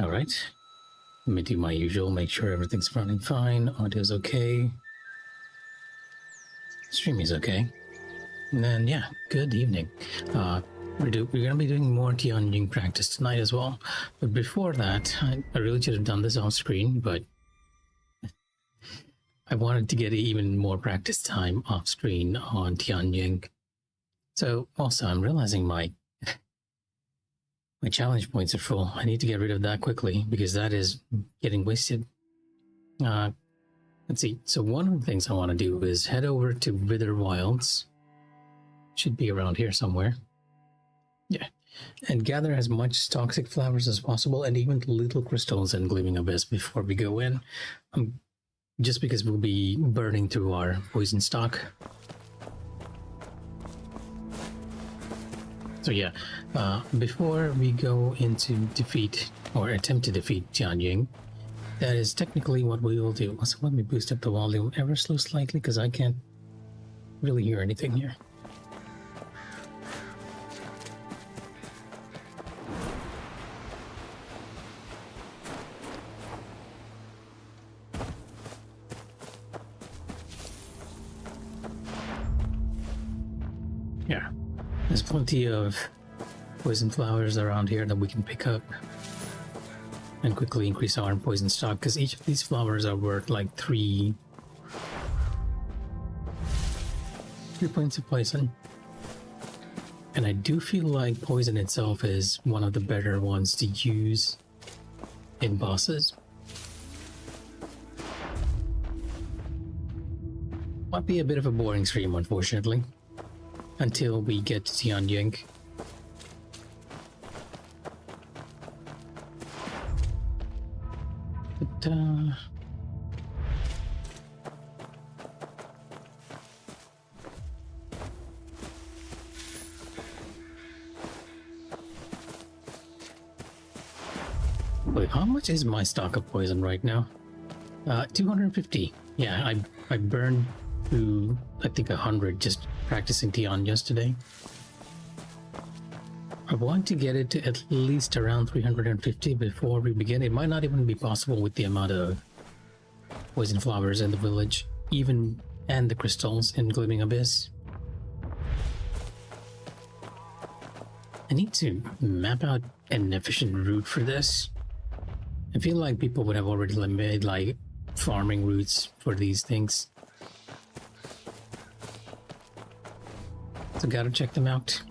All right. Let me do my usual, make sure everything's running fine, audio's okay, stream is okay. And then, yeah, good evening. We're gonna be doing more Tianjin practice tonight as well. But before that, I really should have done this off screen, but I wanted to get even more practice time off screen on Tianjin. So also, I'm realizing my challenge points are full. I need to get rid of that quickly because that is getting wasted. Let's see. So one of the things I want to do is head over to Wither Wilds. Should be around here somewhere. Yeah. And gather as much toxic flowers as possible and even little crystals and Gleaming Abyss before we go in. Just because we'll be burning through our poison stock. So yeah, before we go into defeat or attempt to defeat Tianjin, that is technically what we will do. So let me boost up the volume ever so slightly because I can't really hear anything here. Yeah. There's plenty of poison flowers around here that we can pick up and quickly increase our poison stock because each of these flowers are worth like 3 points of poison. And I do feel like poison itself is one of the better ones to use in bosses. Might be a bit of a boring stream, unfortunately. Until we get to Tianjin. But, wait, how much is my stock of poison right now? 250. Yeah, I burned through, I think, 100 just practicing Tian yesterday. I want to get it to at least around 350 before we begin. It might not even be possible with the amount of poison flowers in the village, even and the crystals in Gleaming Abyss. I need to map out an efficient route for this. I feel like people would have already made like farming routes for these things. So gotta check them out.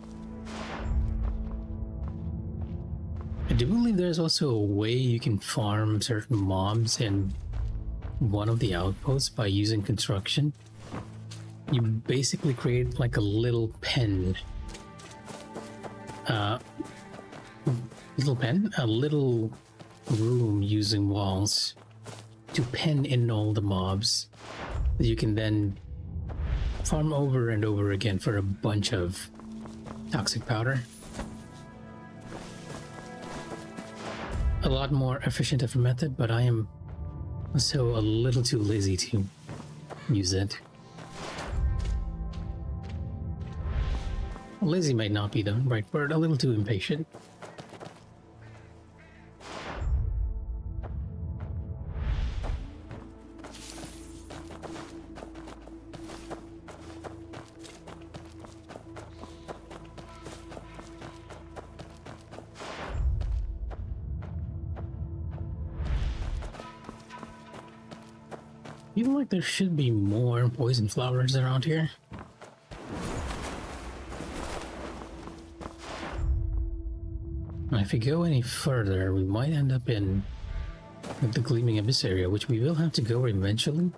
I do believe there's also a way you can farm certain mobs in one of the outposts by using construction. You basically create like a little pen. A little room using walls to pen in all the mobs that you can then farm over and over again for a bunch of toxic powder. A lot more efficient of a method, but I am also a little too lazy to use it. Lazy might not be the right word, a little too impatient. I feel like there should be more poison flowers around here. If we go any further, we might end up in the Gleaming Abyss area, which we will have to go eventually.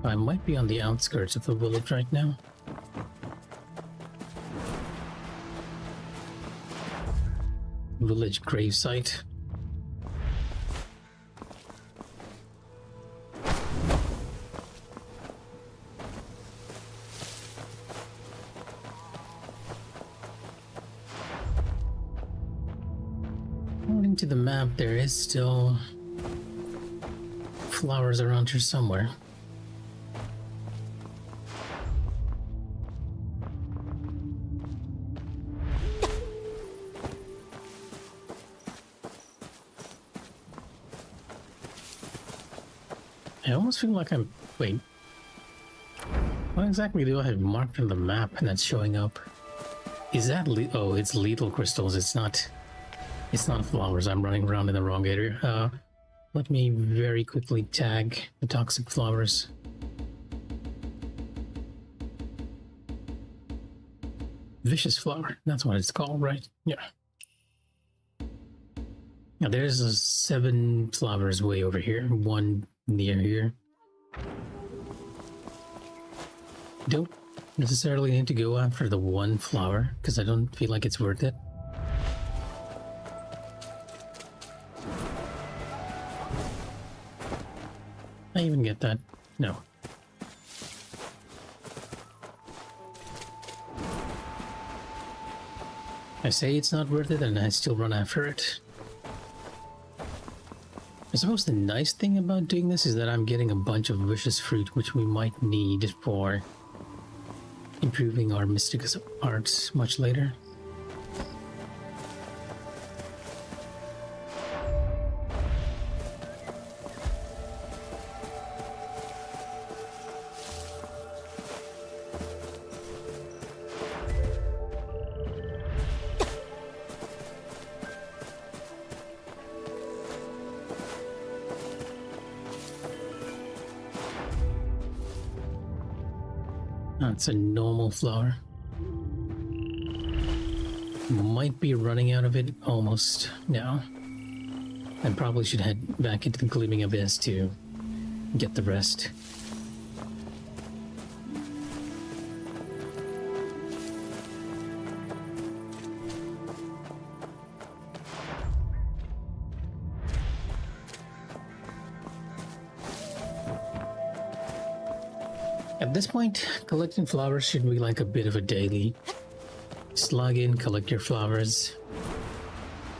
I might be on the outskirts of the village right now. Village gravesite. According to the map, there is still flowers around here somewhere. I almost feel like I'm... Wait. What exactly do I have marked on the map that's showing up? Is that oh, it's lethal crystals. It's not flowers. I'm running around in the wrong area. Let me very quickly tag the toxic flowers. Vicious flower. That's what it's called, right? Yeah. Now there's 7 flowers way over here. 1 near here. Don't necessarily need to go after the 1 flower because I don't feel like it's worth it. I even get that. No. I say it's not worth it and I still run after it. I suppose the nice thing about doing this is that I'm getting a bunch of vicious fruit which we might need for improving our mystic arts much later. That's a normal flower. Might be running out of it almost now. I probably should head back into the Gleaming Abyss to get the rest. At this point, collecting flowers should be like a bit of a daily. Just log in, collect your flowers.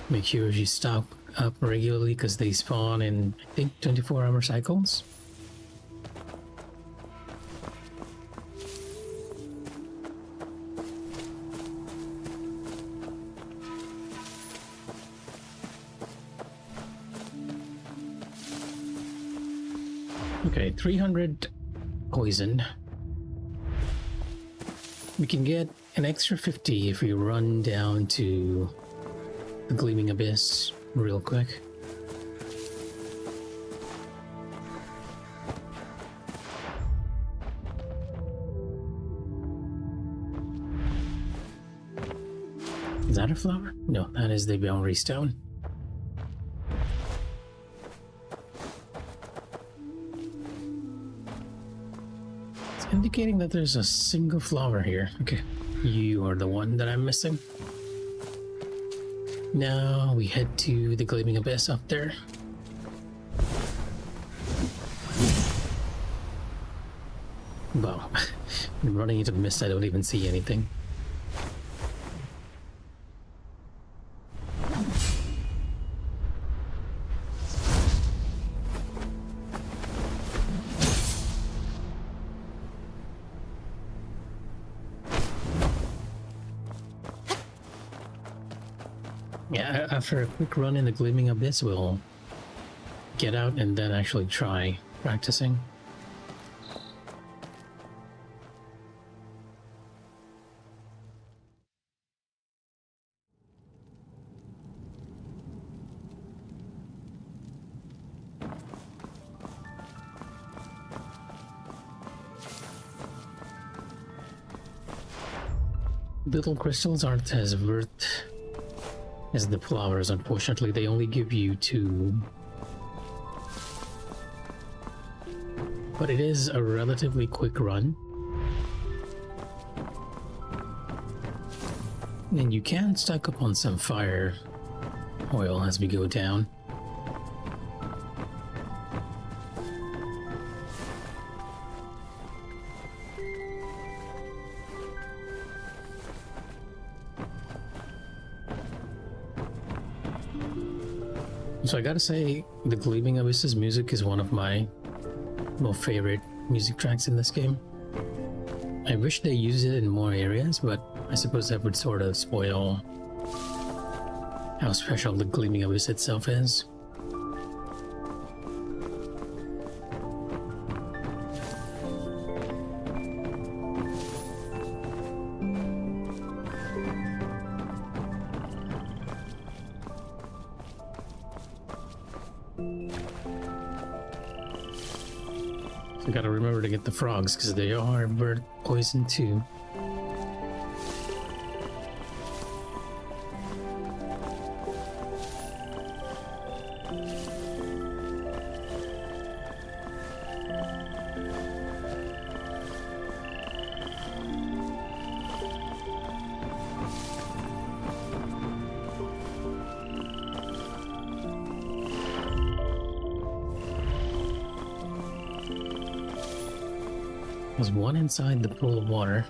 Make sure you stock up regularly because they spawn in, I think, 24-hour cycles. Okay, 300 poison. We can get an extra 50 if we run down to the Gleaming Abyss real quick. Is that a flower? No, that is the boundary stone. Indicating that there's a single flower here. Okay, you are the one that I'm missing. Now we head to the Gleaming Abyss up there. Wow, I'm running into the mist, I don't even see anything. Yeah, after a quick run in the Gleaming Abyss, we'll get out and then actually try practicing. Little crystals aren't as worth as the flowers, unfortunately. They only give you 2. But it is a relatively quick run. And you can stack up on some fire oil as we go down. So I gotta say, the Gleaming Abyss's music is one of my most favorite music tracks in this game. I wish they used it in more areas, but I suppose that would sort of spoil how special the Gleaming Abyss itself is. I gotta remember to get the frogs because they are bird poison too. There's one inside the pool of water.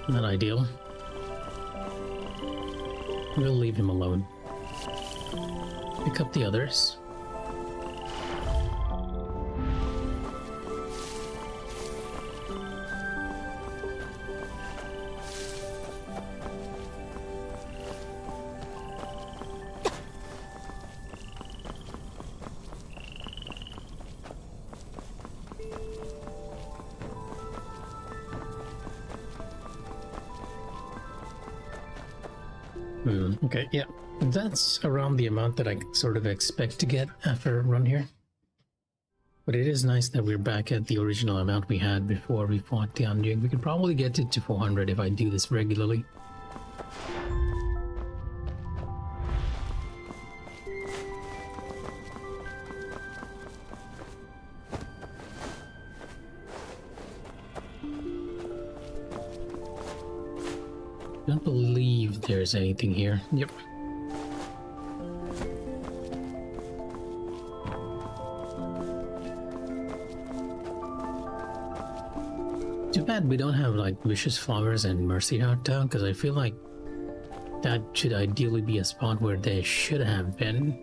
Not ideal. We'll leave him alone. Pick up the others. Okay, yeah, that's around the amount that I sort of expect to get after a run here. But it is nice that we're back at the original amount we had before we fought Tianjin. We could probably get it to 400 if I do this regularly. Don't believe there's anything here. Yep. Too bad we don't have like Vicious Flowers and Mercy Heart Town, because I feel like that should ideally be a spot where they should have been.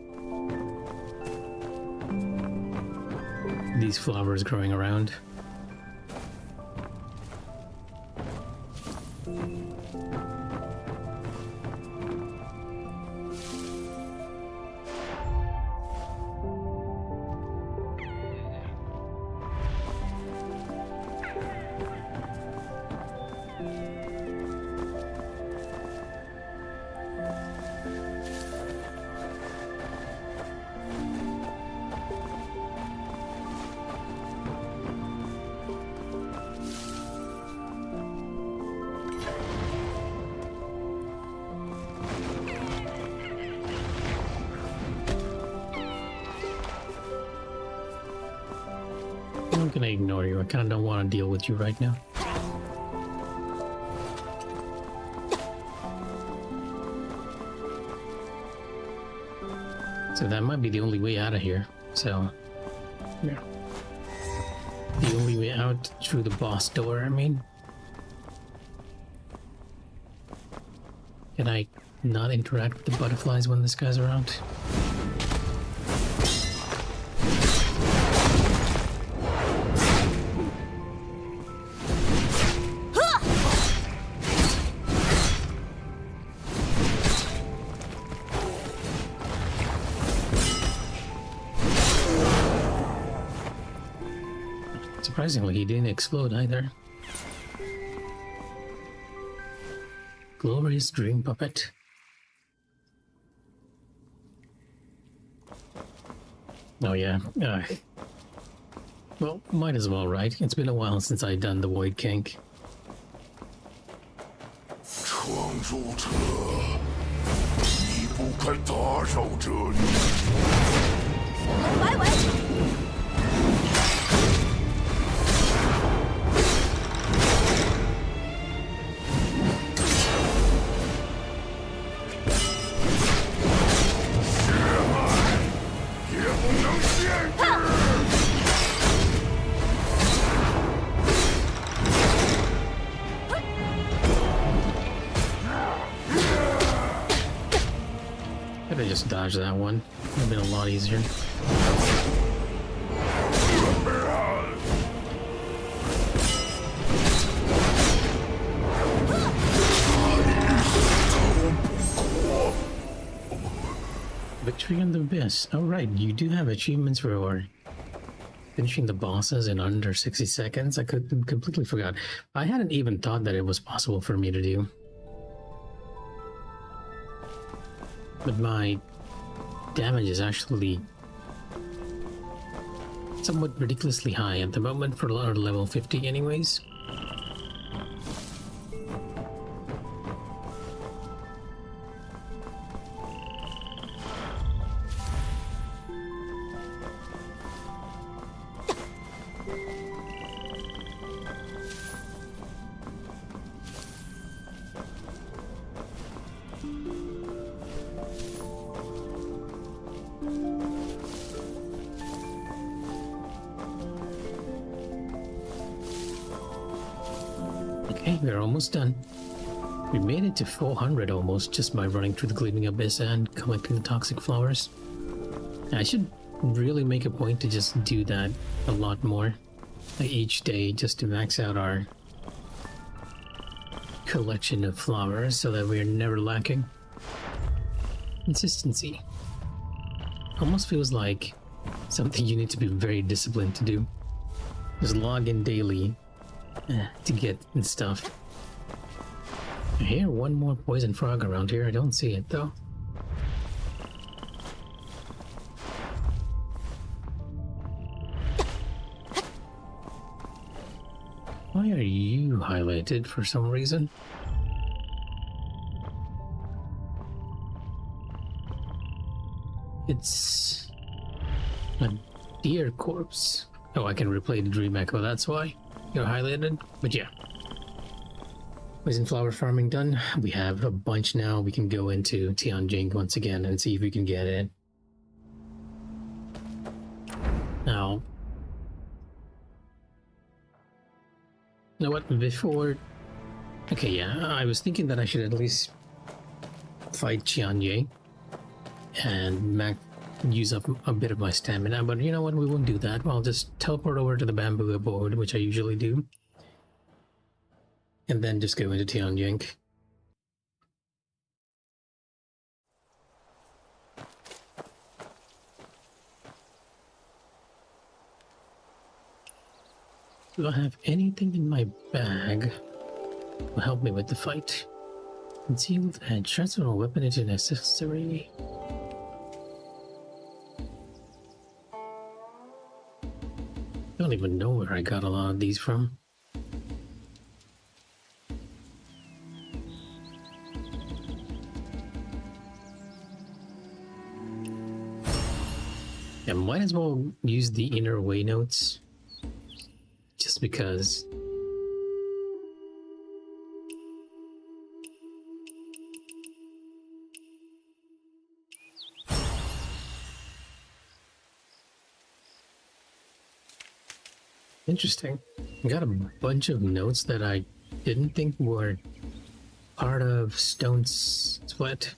These flowers growing around. I'm gonna ignore you. I kind of don't want to deal with you right now. So that might be the only way out of here. So, yeah. The only way out through the boss door, I mean. Can I not interact with the butterflies when this guy's around? Surprisingly, he didn't explode either. Glorious dream puppet. Oh yeah. Well, might as well, right? It's been a while since I've done the Void Kink. 闯入者，你不该打扰这里。摆尾。 Could have just dodged that one. Would have been a lot easier. Victory in the Abyss. Oh right, you do have achievements for finishing the bosses in under 60 seconds. I completely forgot. I hadn't even thought that it was possible for me to do. But my damage is actually somewhat ridiculously high at the moment for our level 50 anyways. Okay, we're almost done. We made it to 400 almost just by running through the Gleaming Abyss and collecting the toxic flowers. I should really make a point to just do that a lot more, like each day, just to max out our collection of flowers so that we're never lacking. Consistency. Almost feels like something you need to be very disciplined to do. Just log in daily to get stuff. I hear one more poison frog around here. I don't see it though. Why are you highlighted for some reason? It's a deer corpse. Oh, I can replay the dream echo, that's why you're highlighted. But yeah. Poison flower farming done. We have a bunch now. We can go into Tianjing once again and see if we can get it. Now, you know what? Before... Okay, yeah, I was thinking that I should at least fight Tianjing and use up a bit of my stamina, but you know what? We won't do that. I'll just teleport over to the bamboo abode, which I usually do. And then just go into Tianjing. Do I have anything in my bag to help me with the fight? Concealed and transfer a weapon into necessary. I don't even know where I got a lot of these from. I might as well use the inner way notes, just because. Interesting. I got a bunch of notes that I didn't think were part of Stone's split.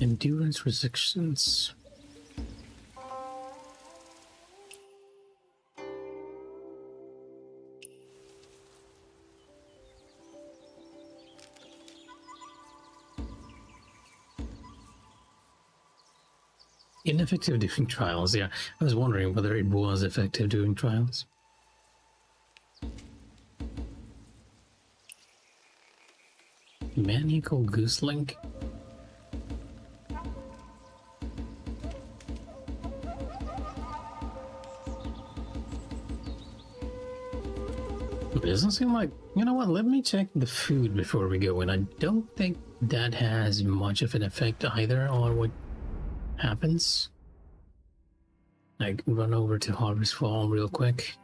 Endurance resistance. Ineffective during trials. Yeah, I was wondering whether it was effective during trials. Maniacal Gooselink. It doesn't seem like... You know what, let me check the food before we go in. I don't think that has much of an effect either on what happens. I can run over to Harvest Fall real quick.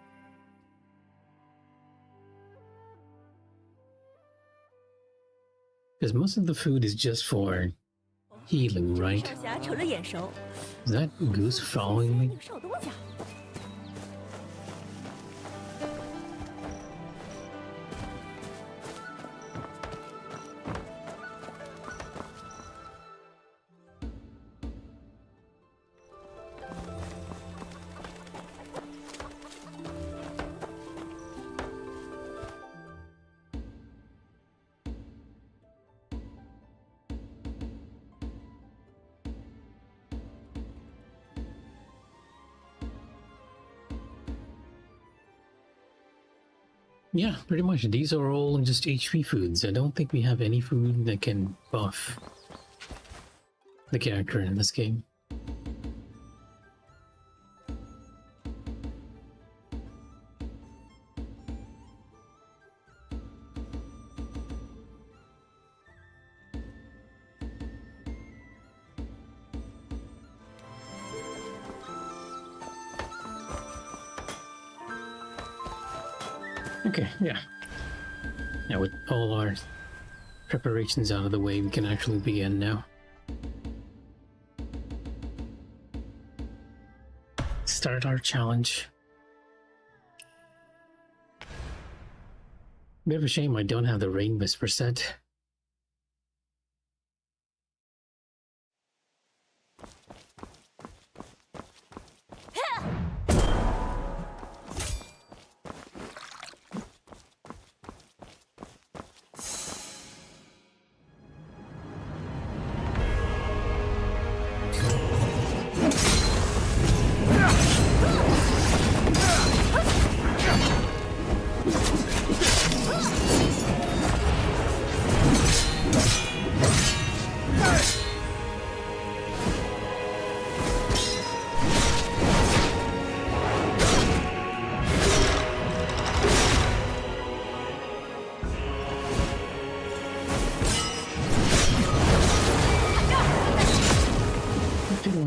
Because most of the food is just for healing, right? Is that goose following me? Yeah, pretty much. These are all just HP foods. I don't think we have any food that can buff the character in this game. Okay, yeah. Now with all our preparations out of the way, we can actually begin now. Start our challenge. Bit of a shame I don't have the Rain Whisper set.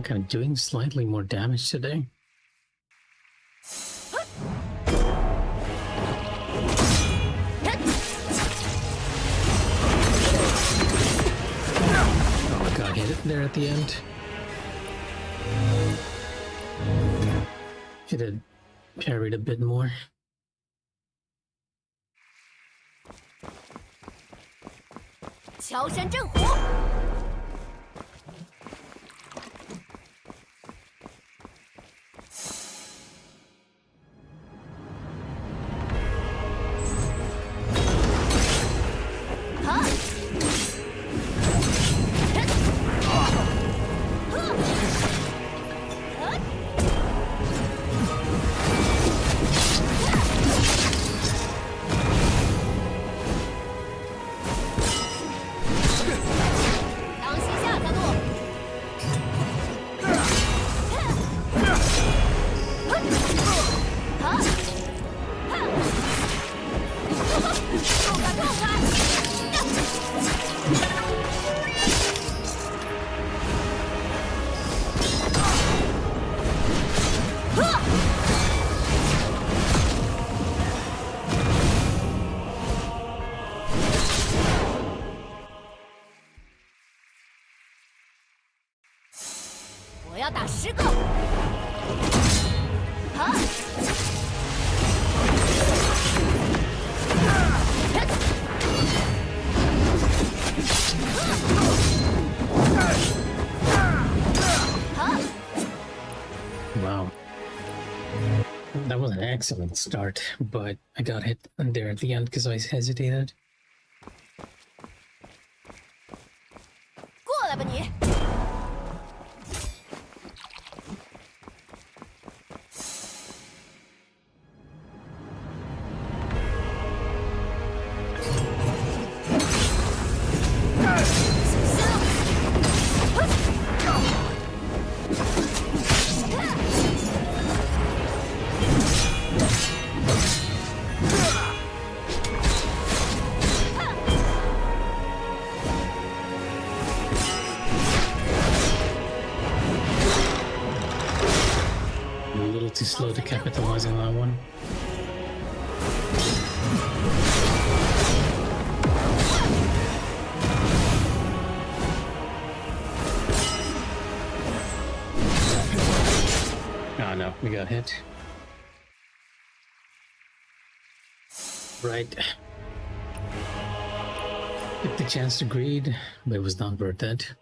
Kind of doing slightly more damage today. Oh, I got hit there at the end. Should have parried a bit more. Wow. That was an excellent start, but I got hit there at the end because I hesitated. 过来吧你！ Too slow to capitalize on that one. Oh no, we got hit. Right. Took the chance to greed, but it was not worth it.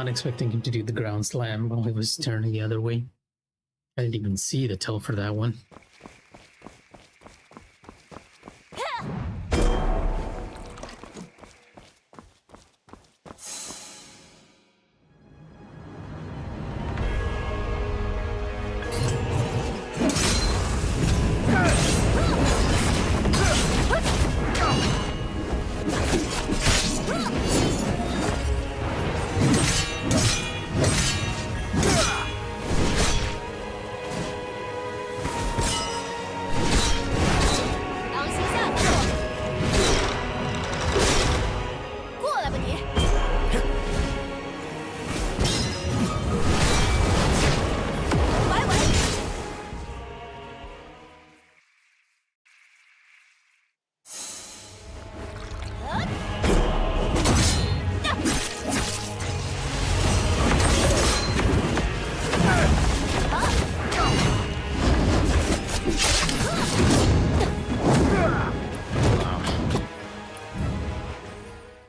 expecting him to do the ground slam while he was turning the other way. I didn't even see the tilt for that one.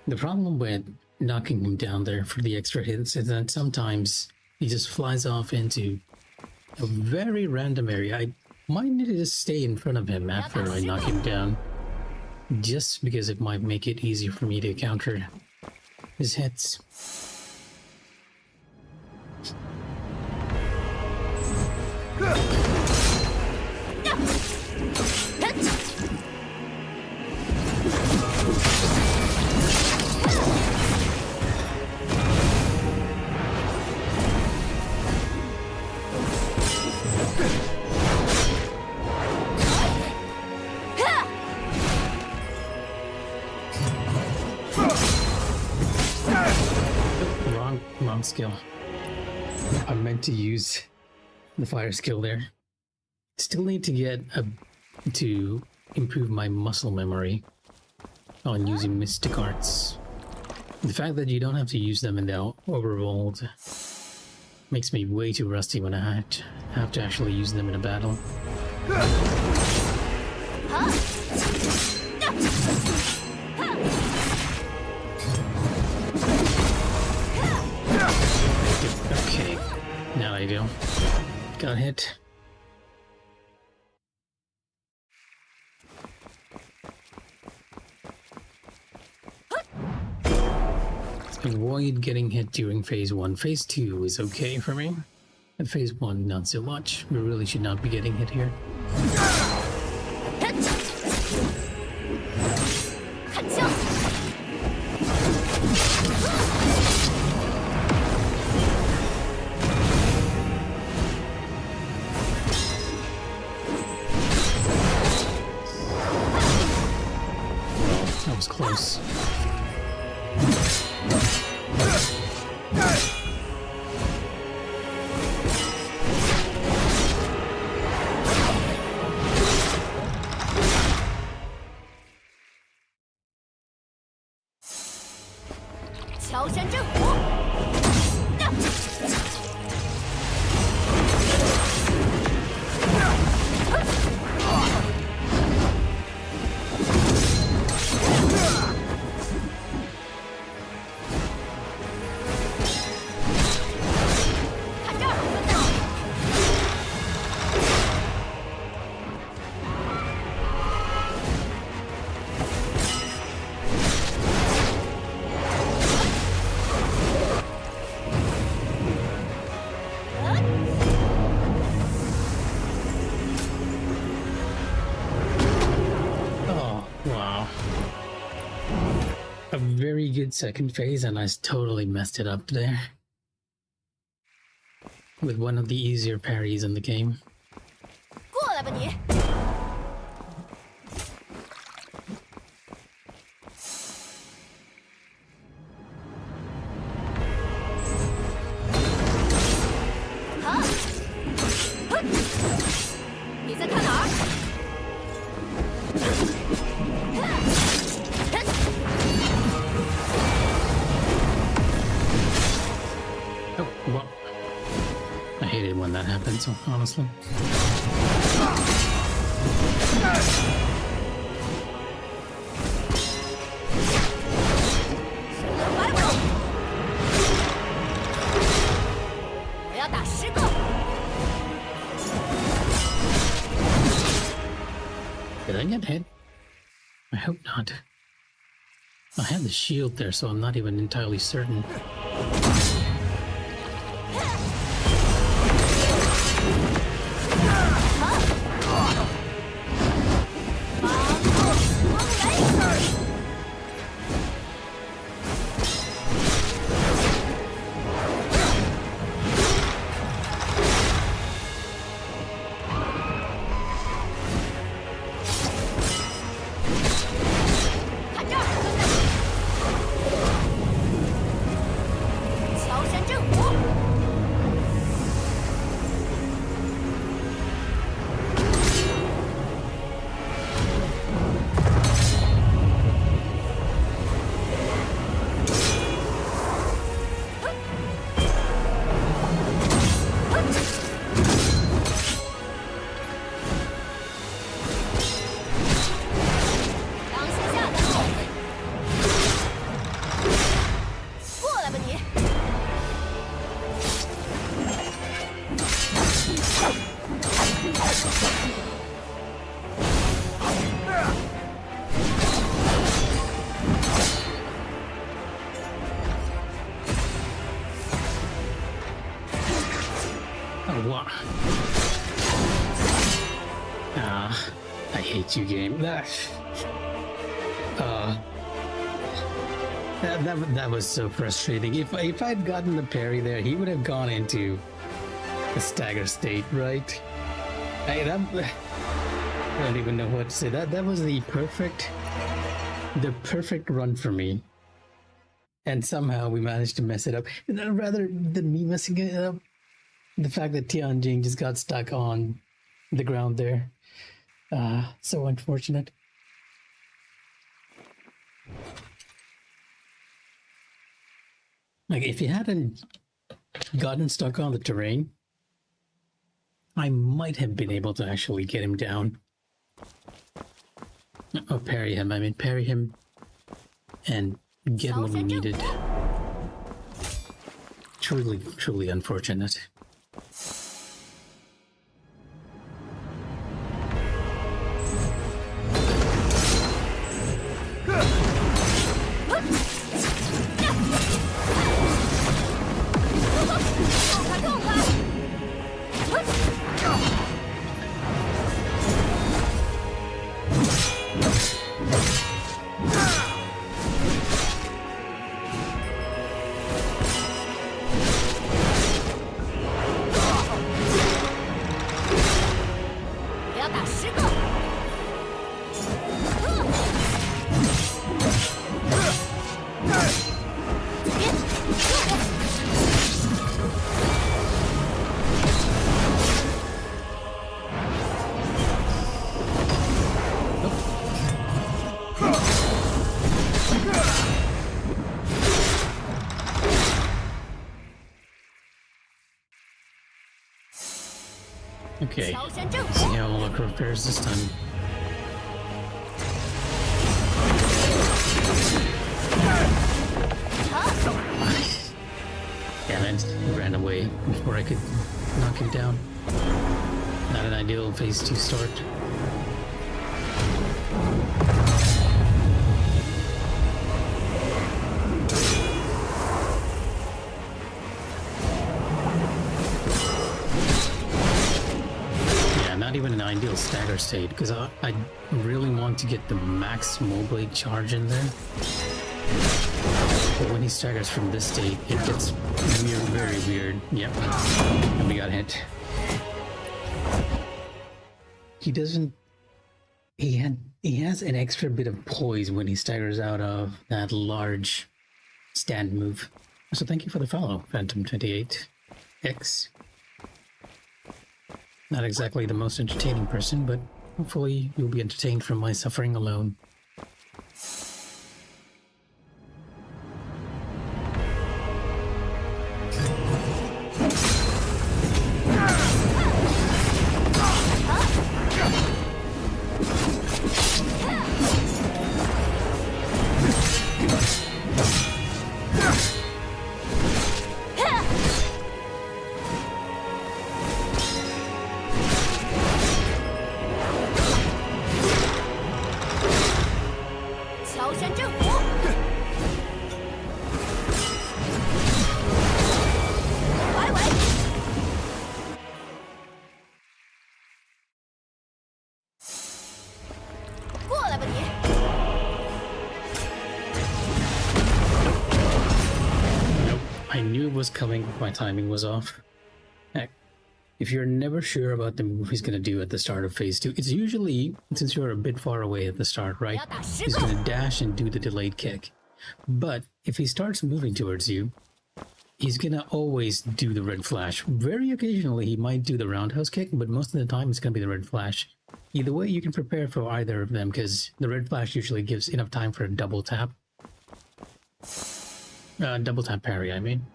The problem with knocking him down there for the extra hits is that sometimes he just flies off into a very random area. I might need to just stay in front of him after I knock him down, just because it might make it easier for me to counter his hits. Wrong skill. I meant to use the fire skill there. Still need to get to improve my muscle memory on using mystic arts. The fact that you don't have to use them in the overworld makes me way too rusty when I have to actually use them in a battle. Okay, now I do. Got hit. Avoid getting hit during phase 1. Phase 2 is okay for me. At phase 1, not so much. We really should not be getting hit here. That was close. Very good second phase, and I totally messed it up there with one of the easier parries in the game. Well, I hate it when that happens, honestly. Did I get hit? I hope not. I had the shield there, so I'm not even entirely certain. I hate you, game. That was so frustrating. If I'd gotten the parry there, he would have gone into the stagger state, right? I don't even know what to say. That was the perfect run for me. And somehow we managed to mess it up. Rather than me messing it up, the fact that Tianjin just got stuck on the ground there. So unfortunate. Like, if he hadn't gotten stuck on the terrain, I might have been able to actually get him down. Or parry him. I mean, parry him and get what we needed. Truly, truly unfortunate. Okay, see how luck repairs this time. Damn it, he ran away before I could knock him down. Not an ideal phase 2 start. Not even an ideal stagger state, because I really want to get the max small blade charge in there. But when he staggers from this state, it gets weird, very weird. Yep, and we got hit. He doesn't. He has an extra bit of poise when he staggers out of that large stand move. So thank you for the follow, Phantom28X. Not exactly the most entertaining person, but hopefully you'll be entertained from my suffering alone. knew it was coming, but my timing was off. Heck, if you're never sure about the move he's going to do at the start of phase 2, it's usually, since you're a bit far away at the start, right? He's going to dash and do the delayed kick. But if he starts moving towards you, he's going to always do the red flash. Very occasionally, he might do the roundhouse kick, but most of the time, it's going to be the red flash. Either way, you can prepare for either of them, because the red flash usually gives enough time for a double tap. Double tap parry, I mean.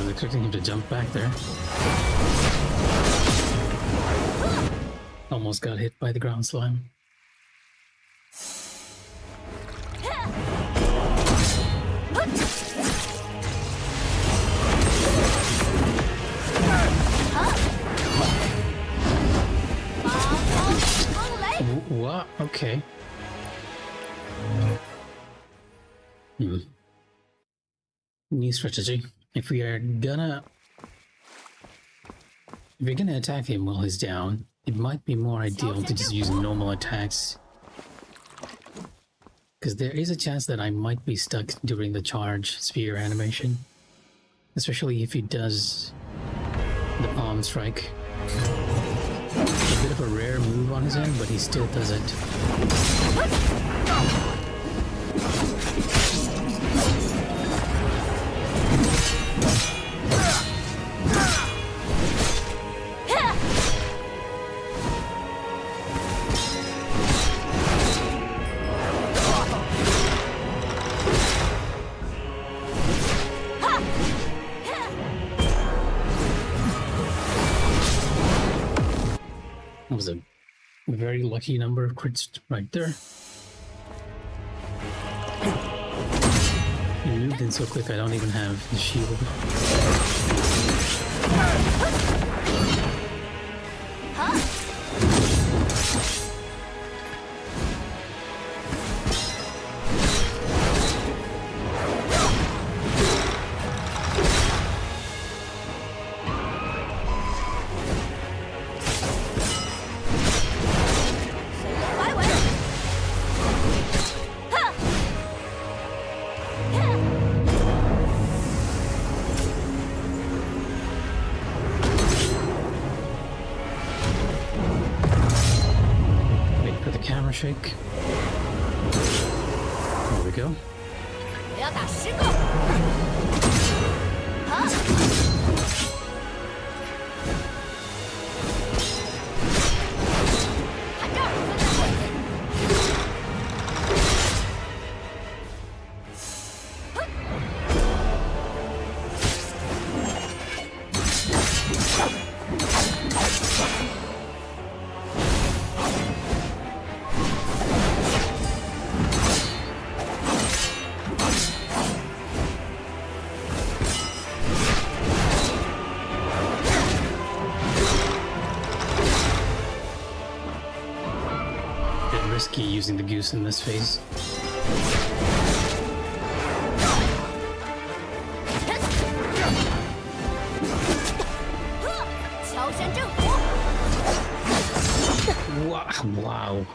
Expecting him to jump back there. Almost got hit by the ground slime. What? Okay. New strategy. If you're gonna attack him while he's down, it might be more ideal to just use normal attacks. Because there is a chance that I might be stuck during the charge sphere animation. Especially if he does the palm strike. A bit of a rare move on his end, but he still does it. That was a very lucky number of crits right there. He moved in so quick I don't even have the shield. Camera shake. There we go. Risky using the goose in this phase. Wow.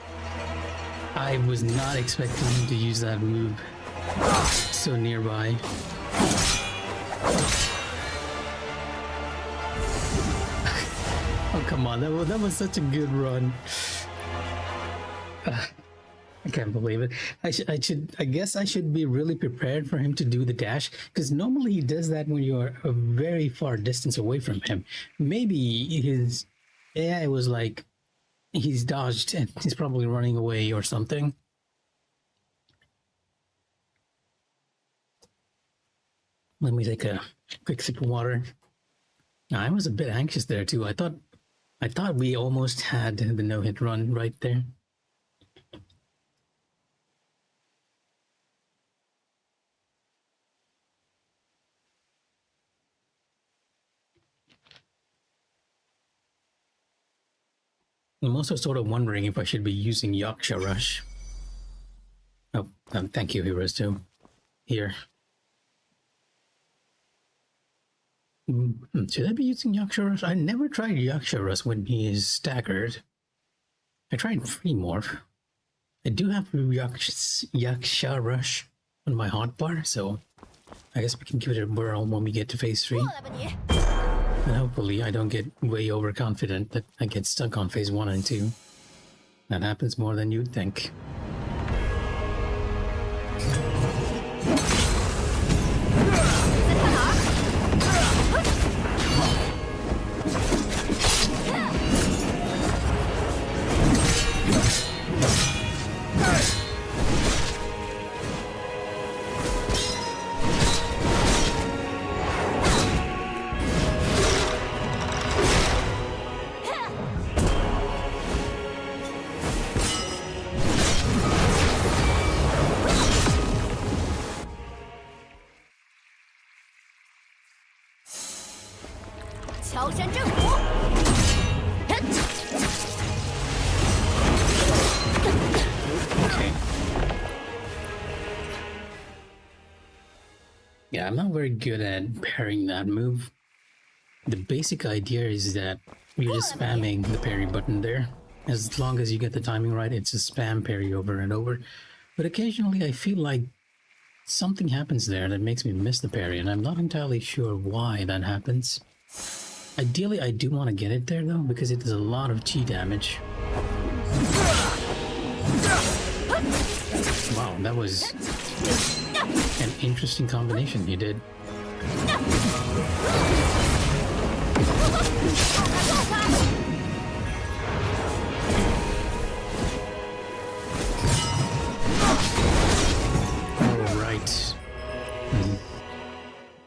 I was not expecting him to use that move so nearby. Oh, come on. That was such a good run. I can't believe it. I guess I should be really prepared for him to do the dash, because normally he does that when you're a very far distance away from him. Maybe his AI was like, he's dodged and he's probably running away or something. Let me take a quick sip of water. I was a bit anxious there too. I thought we almost had the no-hit run right there. I'm also sort of wondering if I should be using Yaksha Rush. Oh, thank you, Heroes 2. Here. Should I be using Yaksha Rush? I never tried Yaksha Rush when he is staggered. I tried Free Morph. I do have Yaksha Rush on my hotbar, so I guess we can give it a whirl when we get to phase 3. And hopefully I don't get way overconfident that I get stuck on phase 1 and 2. That happens more than you'd think. Yeah, I'm not very good at pairing that move. The basic idea is that you're just spamming the parry button there. As long as you get the timing right, it's a spam parry over and over. But occasionally I feel like something happens there that makes me miss the parry, and I'm not entirely sure why that happens. Ideally, I do want to get it there though, because it does a lot of chi damage. Wow, that was an interesting combination you did. Alright.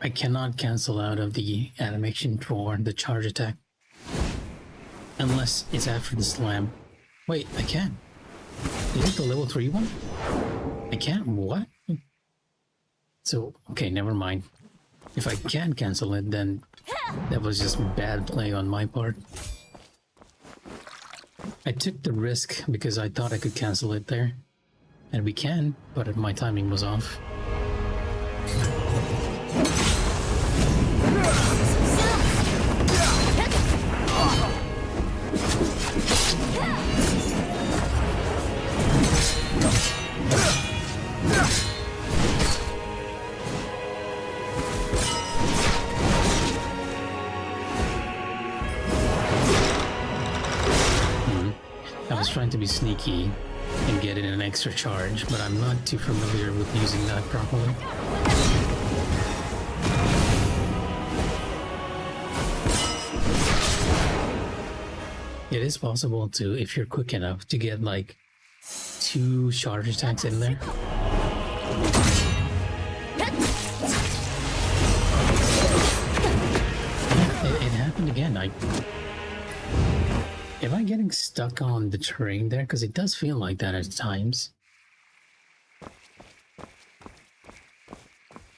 I cannot cancel out of the animation for the charge attack. Unless it's after the slam. Wait, I can. Is it the level 3 one? I can't? What? So, okay, never mind. If I can cancel it, then that was just bad play on my part. I took the risk because I thought I could cancel it there. And we can, but my timing was off. I was trying to be sneaky and get in an extra charge, but I'm not too familiar with using that properly. It is possible to, if you're quick enough, to get like 2 charge attacks in there. It happened again. Am I getting stuck on the terrain there? Because it does feel like that at times.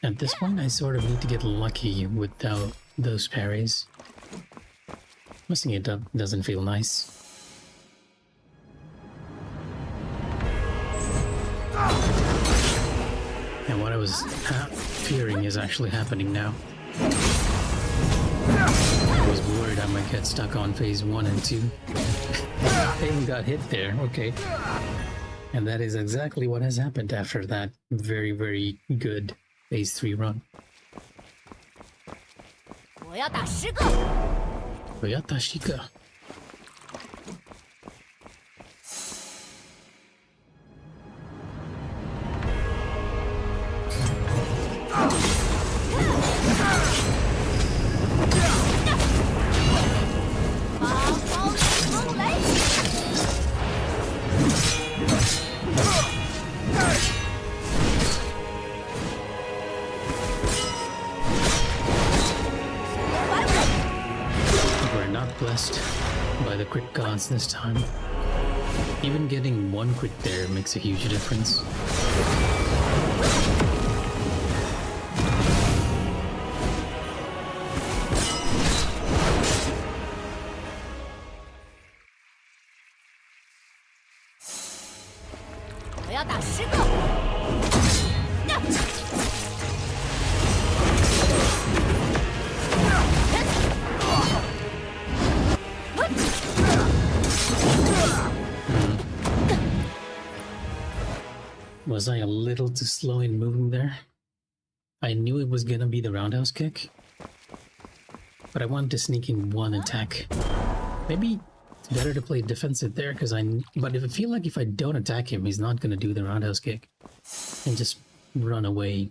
At this point, I sort of need to get lucky without those parries. Messing it up doesn't feel nice. And what I was fearing is actually happening now. I was worried I might get stuck on phase 1 and 2. I even got hit there, okay. And that is exactly what has happened after that very, very good phase 3 run. 我要打10个。我要打10个。Blessed by the crit gods this time. Even getting 1 crit there makes a huge difference. 要打10个。Was I a little too slow in moving there? I knew it was gonna be the roundhouse kick, but I wanted to sneak in one attack. Maybe it's better to play defensive there, but if I feel like if I don't attack him, he's not gonna do the roundhouse kick and just run away.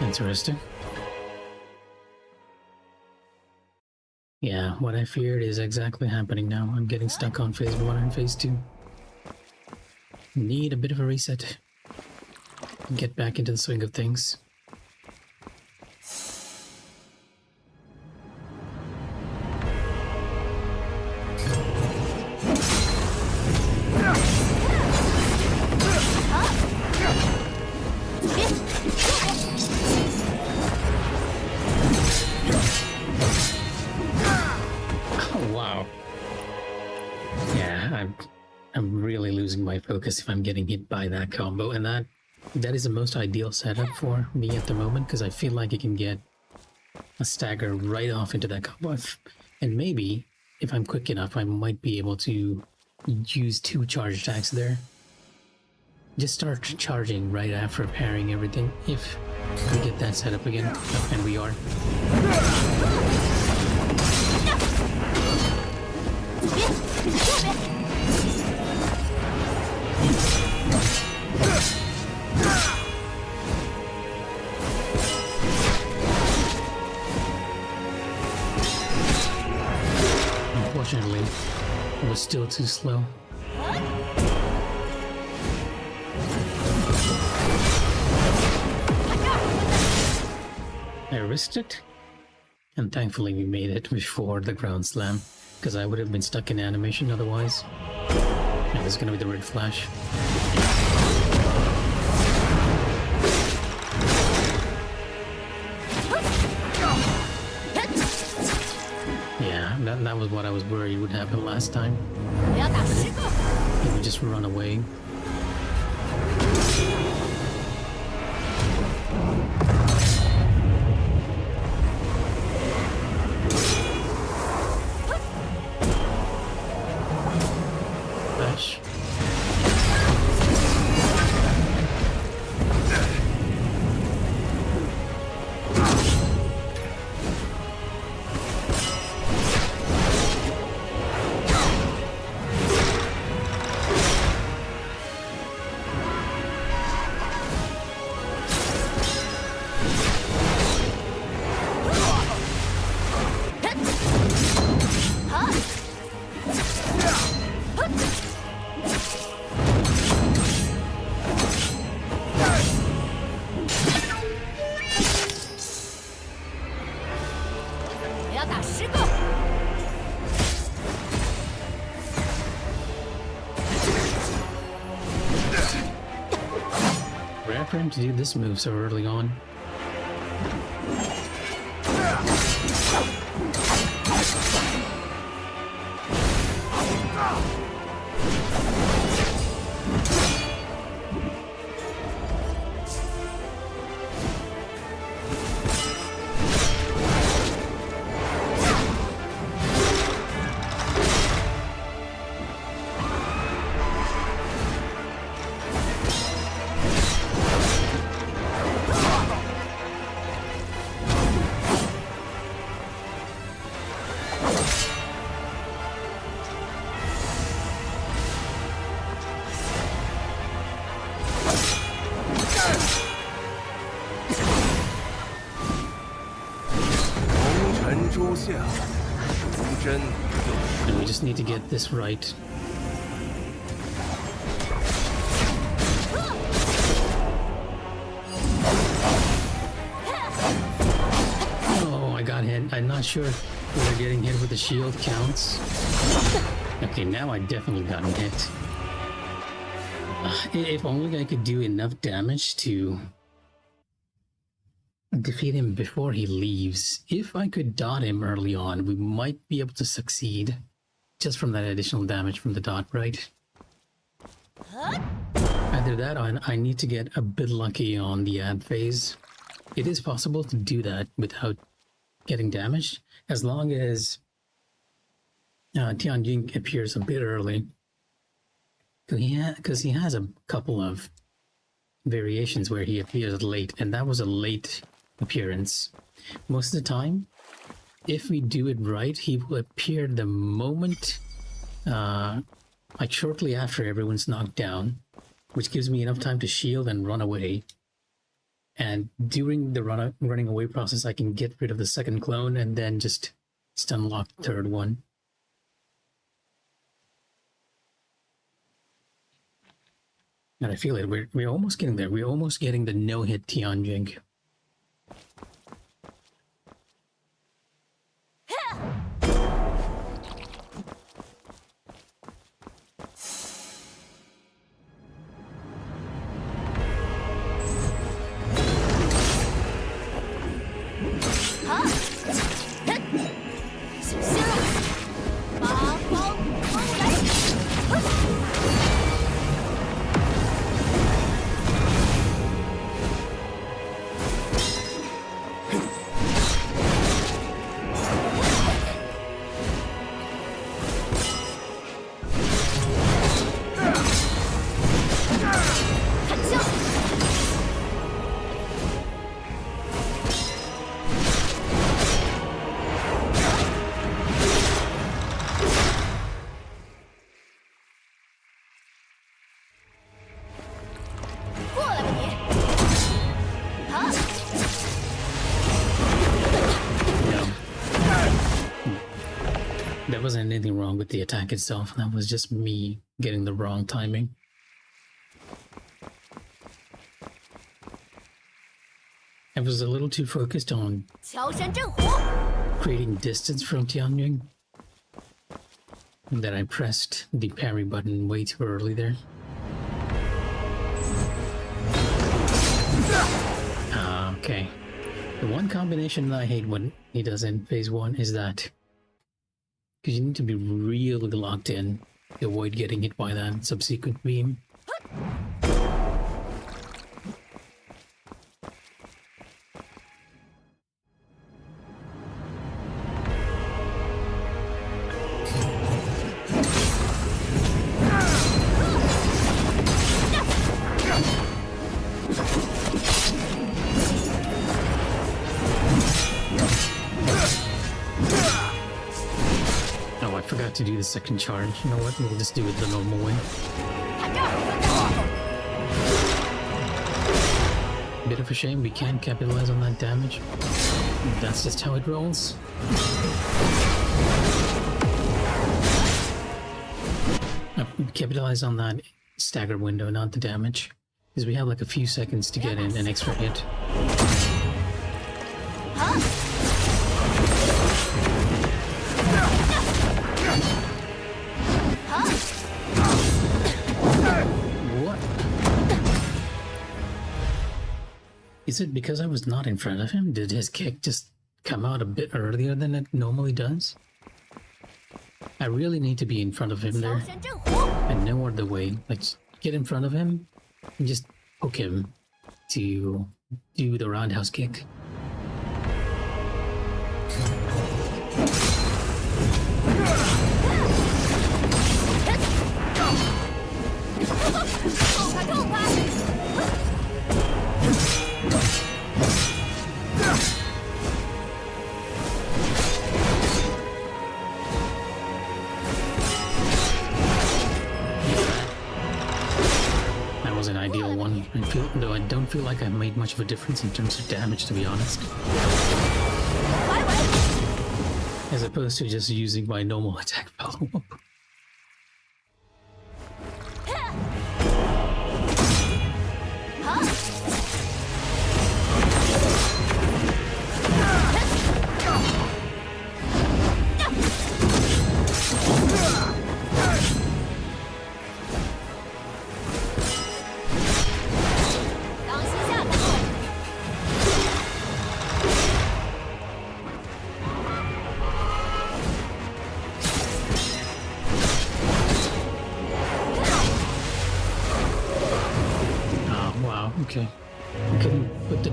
Interesting. Yeah, what I feared is exactly happening now. I'm getting stuck on phase 1 and phase 2. Need a bit of a reset. Get back into the swing of things. I'm really losing my focus if I'm getting hit by that combo, and that is the most ideal setup for me at the moment, because I feel like I can get a stagger right off into that combo. And maybe, if I'm quick enough, I might be able to use 2 charge attacks there. Just start charging right after parrying everything, if we get that set up again, and we are. Unfortunately, it was still too slow. I risked it, and thankfully we made it before the ground slam, because I would have been stuck in animation otherwise. And this is gonna be the red flash. Yeah, that was what I was worried would happen last time. He would just run away. Flash. Rare for him to do this move so early on. And we just need to get this right. Oh, I got hit. I'm not sure whether getting hit with the shield counts. Okay, now I definitely got hit. If only I could do enough damage to defeat him before he leaves. If I could dot him early on, we might be able to succeed just from that additional damage from the dot, right? Either that or I need to get a bit lucky on the ad phase. It is possible to do that without getting damaged, as long as Tianjin appears a bit early. Because he has a couple of variations where he appears late, and that was a late appearance. Most of the time, if we do it right, he will appear the moment, like shortly after everyone's knocked down, which gives me enough time to shield and run away. And during the running away process, I can get rid of the second clone and then just stun lock the third one. And I feel it. We're almost getting there. We're almost getting the no-hit Tianjin. There wasn't anything wrong with the attack itself. That was just me getting the wrong timing. I was a little too focused on creating distance from Tianjin that I pressed the parry button way too early there. Okay. The one combination that I hate when he does in phase 1 is that because you need to be really locked in to avoid getting hit by that subsequent beam. To do the second charge. You know what? We'll just do it the normal way. Bit of a shame we can't capitalize on that damage. That's just how it rolls. Capitalize on that stagger window, not the damage. Because we have like a few seconds to get in an extra hit. What? Is it because I was not in front of him? Did his kick just come out a bit earlier than it normally does? I really need to be in front of him there. And no other way. Like, get in front of him and just hook him to do the roundhouse kick. That was an ideal one. I don't feel like I made much of a difference in terms of damage, to be honest. As opposed to just using my normal attack follow-up.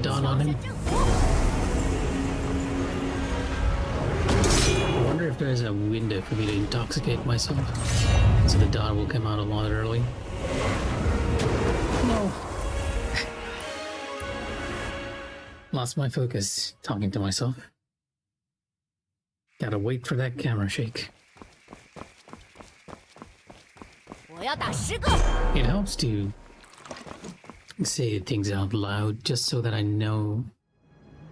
dot on him. I wonder if there's a window for me to intoxicate myself, so the dot will come out a lot early. No. Lost my focus talking to myself. Gotta wait for that camera shake. 我要打10个。 It helps to say things out loud just so that I know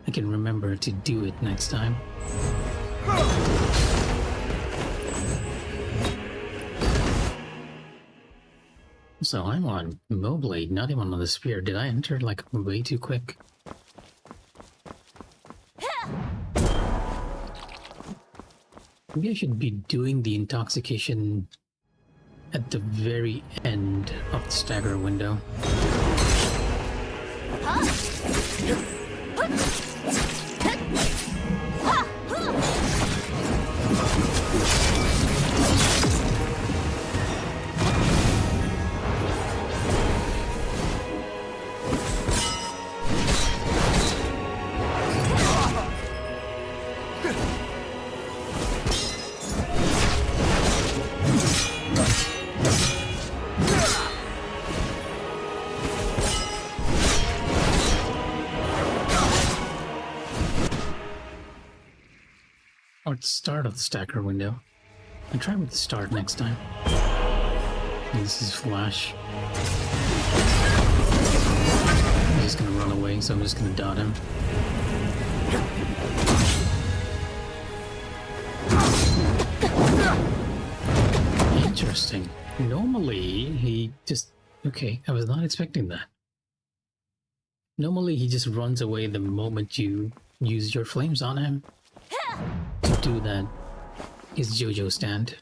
I can remember to do it next time. So I'm on Moblade, not even on the spear. Did I enter like way too quick? Maybe I should be doing the intoxication at the very end of the stagger window. Or at the start of the stacker window. I'll try with the start next time. This is Flash. He's just gonna run away, so I'm just gonna dot him. Interesting. Normally, he just... Okay, I was not expecting that. Normally, he just runs away the moment you use your flames on him. To do that is JoJo stand.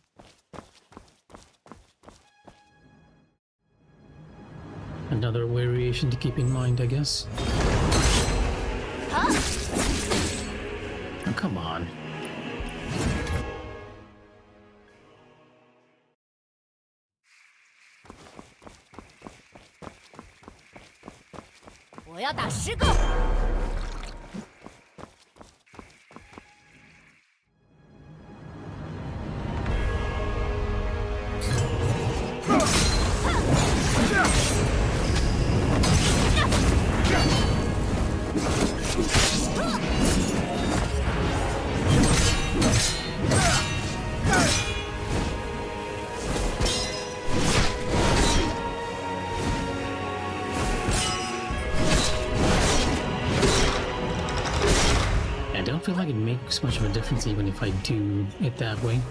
Another variation to keep in mind, I guess. Oh, come on.我要打10个。 I don't feel like it makes much of a difference even if I do it that way.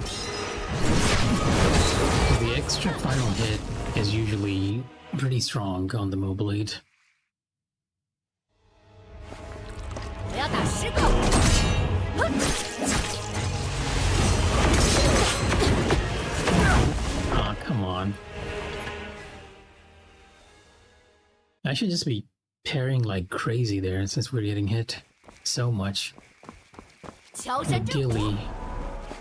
The extra final hit is usually pretty strong on the Moblade. 我要打10个。 Ah, come on. I should just be parrying like crazy there since we're getting hit so much. 乔山镇火。 Ideally,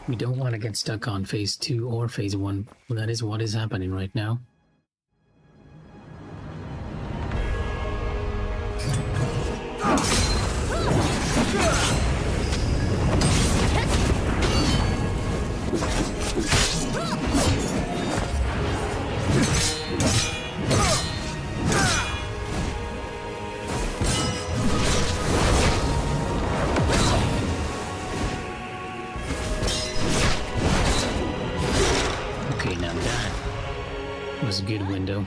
we don't want to get stuck on phase 2 or phase 1. That is what is happening right now. Okay, now that was a good window.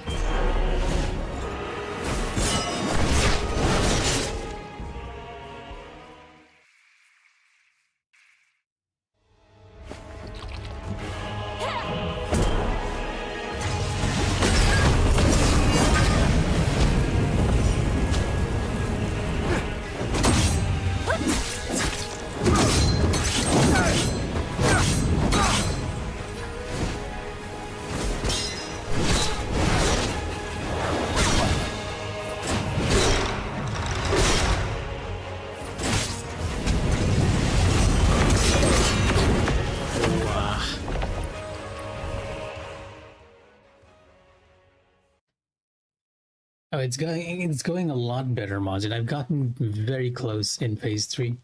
Oh, it's going a lot better, Majid. I've gotten very close in phase 3.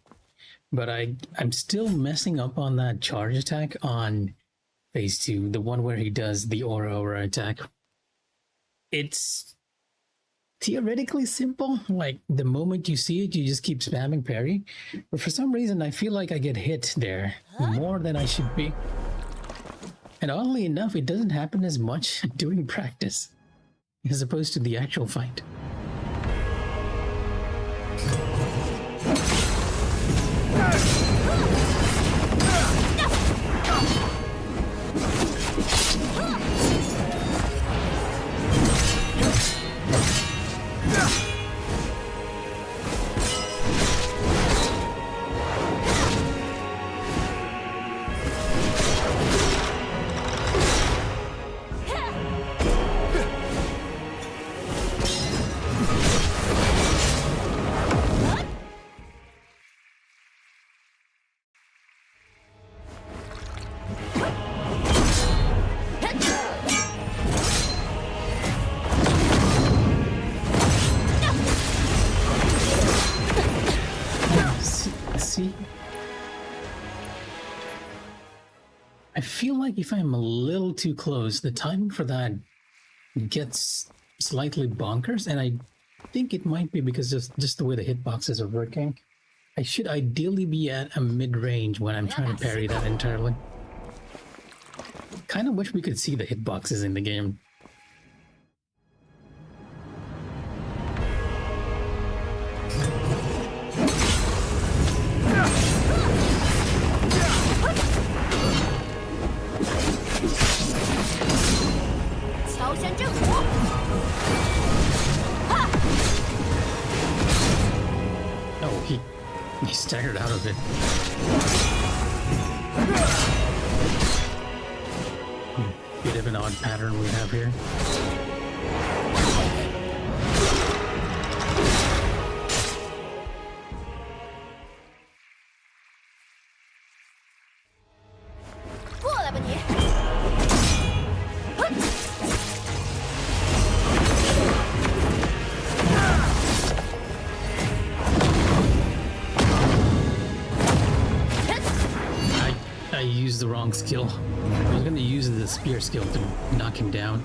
But I'm still messing up on that charge attack on phase 2, the one where he does the aura attack. It's theoretically simple. Like, the moment you see it, you just keep spamming parry. But for some reason, I feel like I get hit there more than I should be. And oddly enough, it doesn't happen as much during practice as opposed to the actual fight. See? I feel like if I'm a little too close, the timing for that gets slightly bonkers, and I think it might be because just the way the hitboxes are working. I should ideally be at a mid-range when I'm trying to parry that entirely. Kind of wish we could see the hitboxes in the game. Oh, he staggered out of it. Bit of an odd pattern we have here. I used the wrong skill. I was going to use the spear skill to knock him down.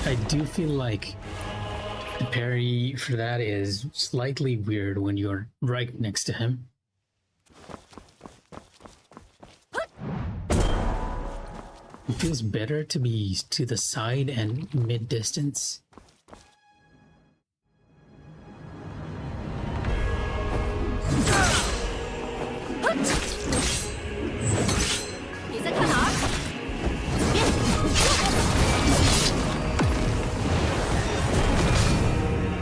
I do feel like the parry for that is slightly weird when you're right next to him. It feels better to be to the side and mid-distance.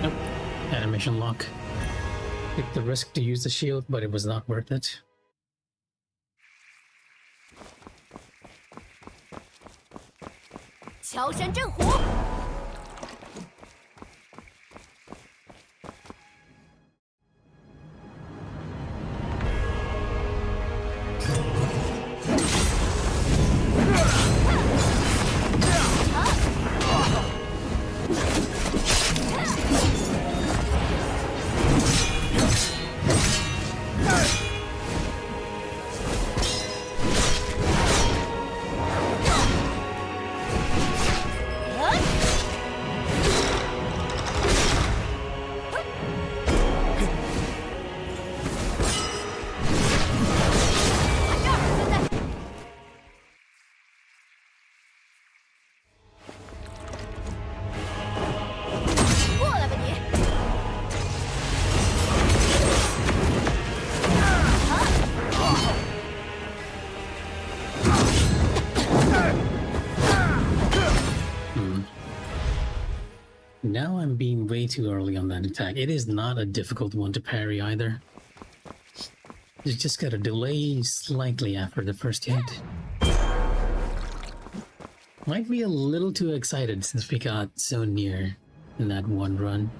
Nope. Animation lock. Took the risk to use the shield, but it was not worth it. now I'm being way too early on that attack. It is not a difficult one to parry either. You just gotta delay slightly after the first hit. Might be a little too excited since we got so near in that one run.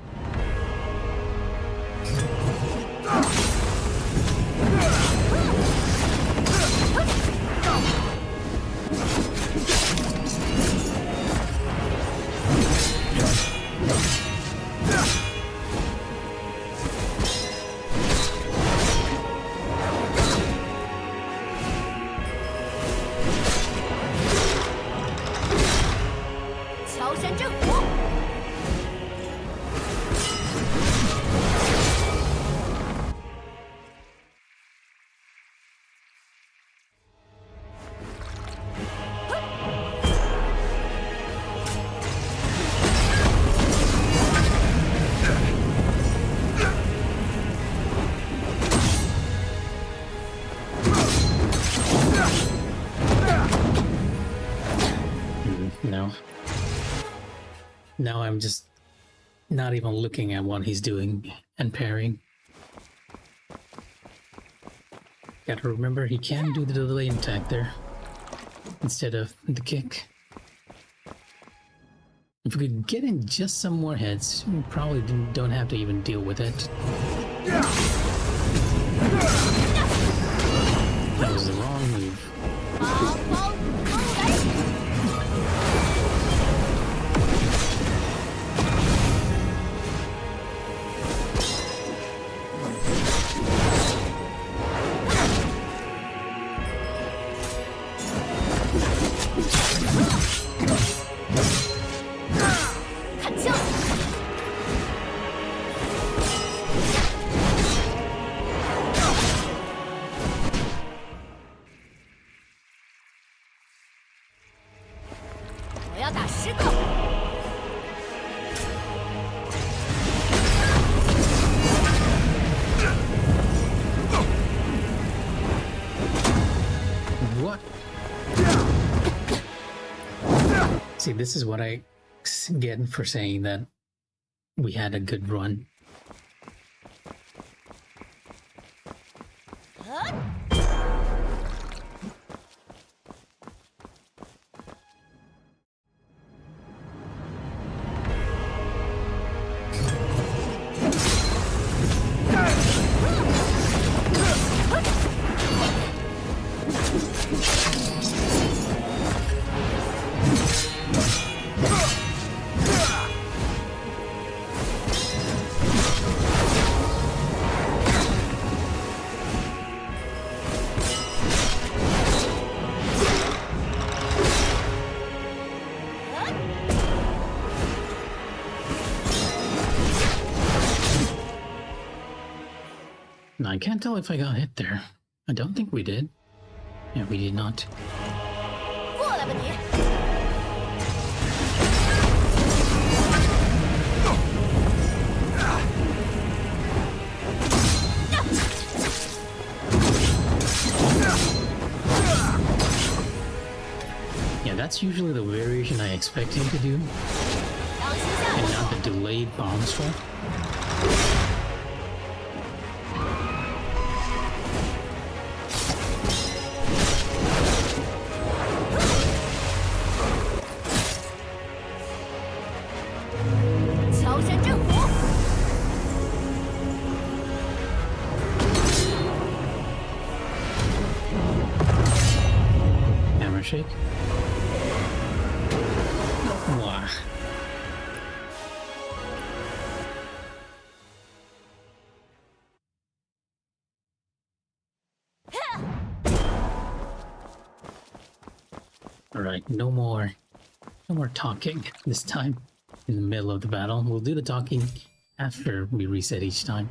Now I'm just not even looking at what he's doing and parrying. Gotta remember he can do the delay attack there instead of the kick. If we could get in just some more hits, we probably don't have to even deal with it. That was the wrong move. What? See, this is what I get for saying that we had a good run. I can't tell if I got hit there. I don't think we did. Yeah, we did not. Yeah, that's usually the variation I expect him to do. And not the delayed bomb strike. Shake. Wow. Alright, no more talking this time in the middle of the battle. We'll do the talking after we reset each time.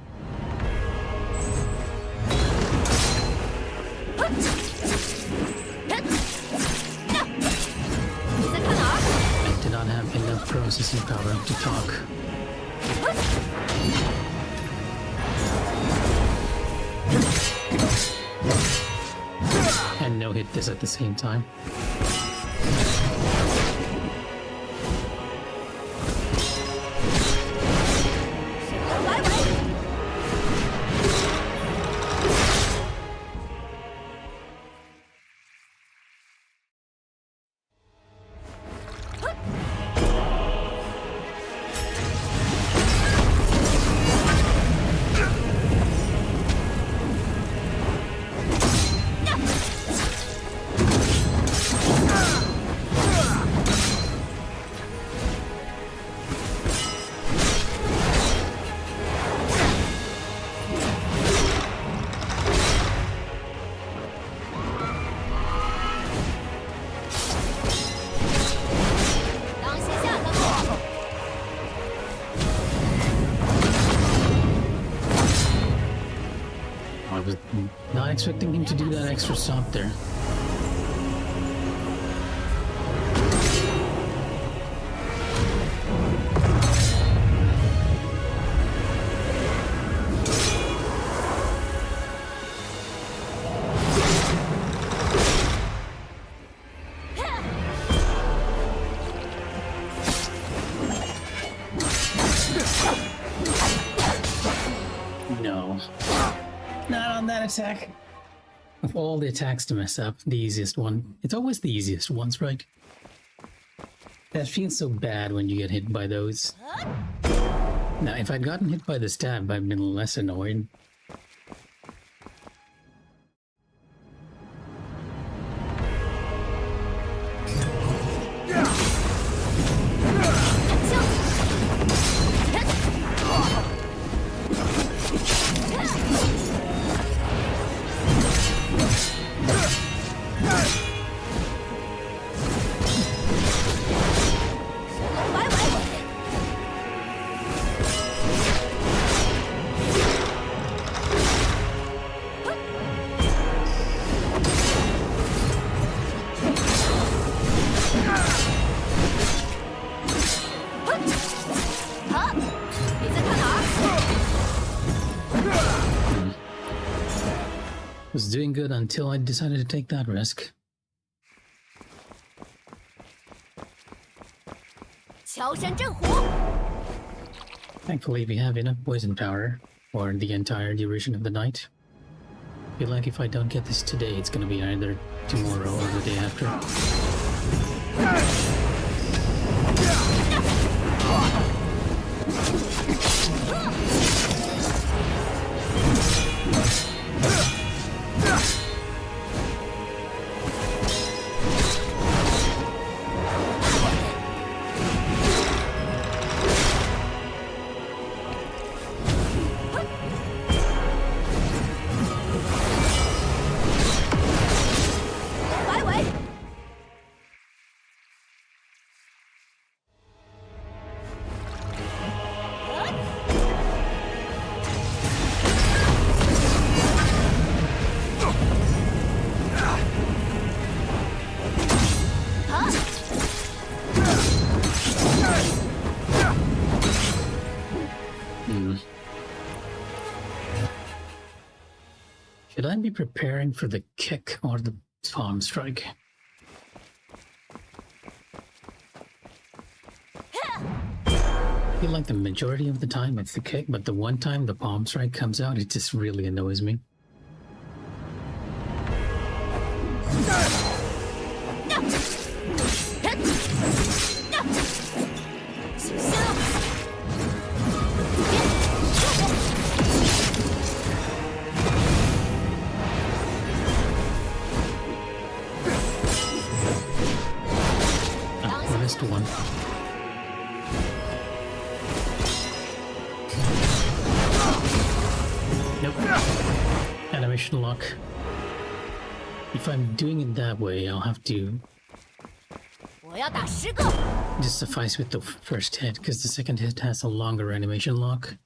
Have enough processing power to talk. And no hit this at the same time. not expecting him to do that extra stop there. No. Not on that attack. Of all the attacks to mess up, the easiest one. It's always the easiest ones, right? That feels so bad when you get hit by those. Now, if I'd gotten hit by the stab, I'd been less annoyed. Was doing good until I decided to take that risk. Thankfully, we have enough poison power for the entire duration of the night. I feel like if I don't get this today, it's gonna be either tomorrow or the day after. Should I be preparing for the kick or the palm strike? I feel like the majority of the time it's the kick, but the one time the palm strike comes out, it just really annoys me. One. Nope. Animation lock. If I'm doing it that way, I'll have to just suffice with the first hit, because the second hit has a longer animation lock.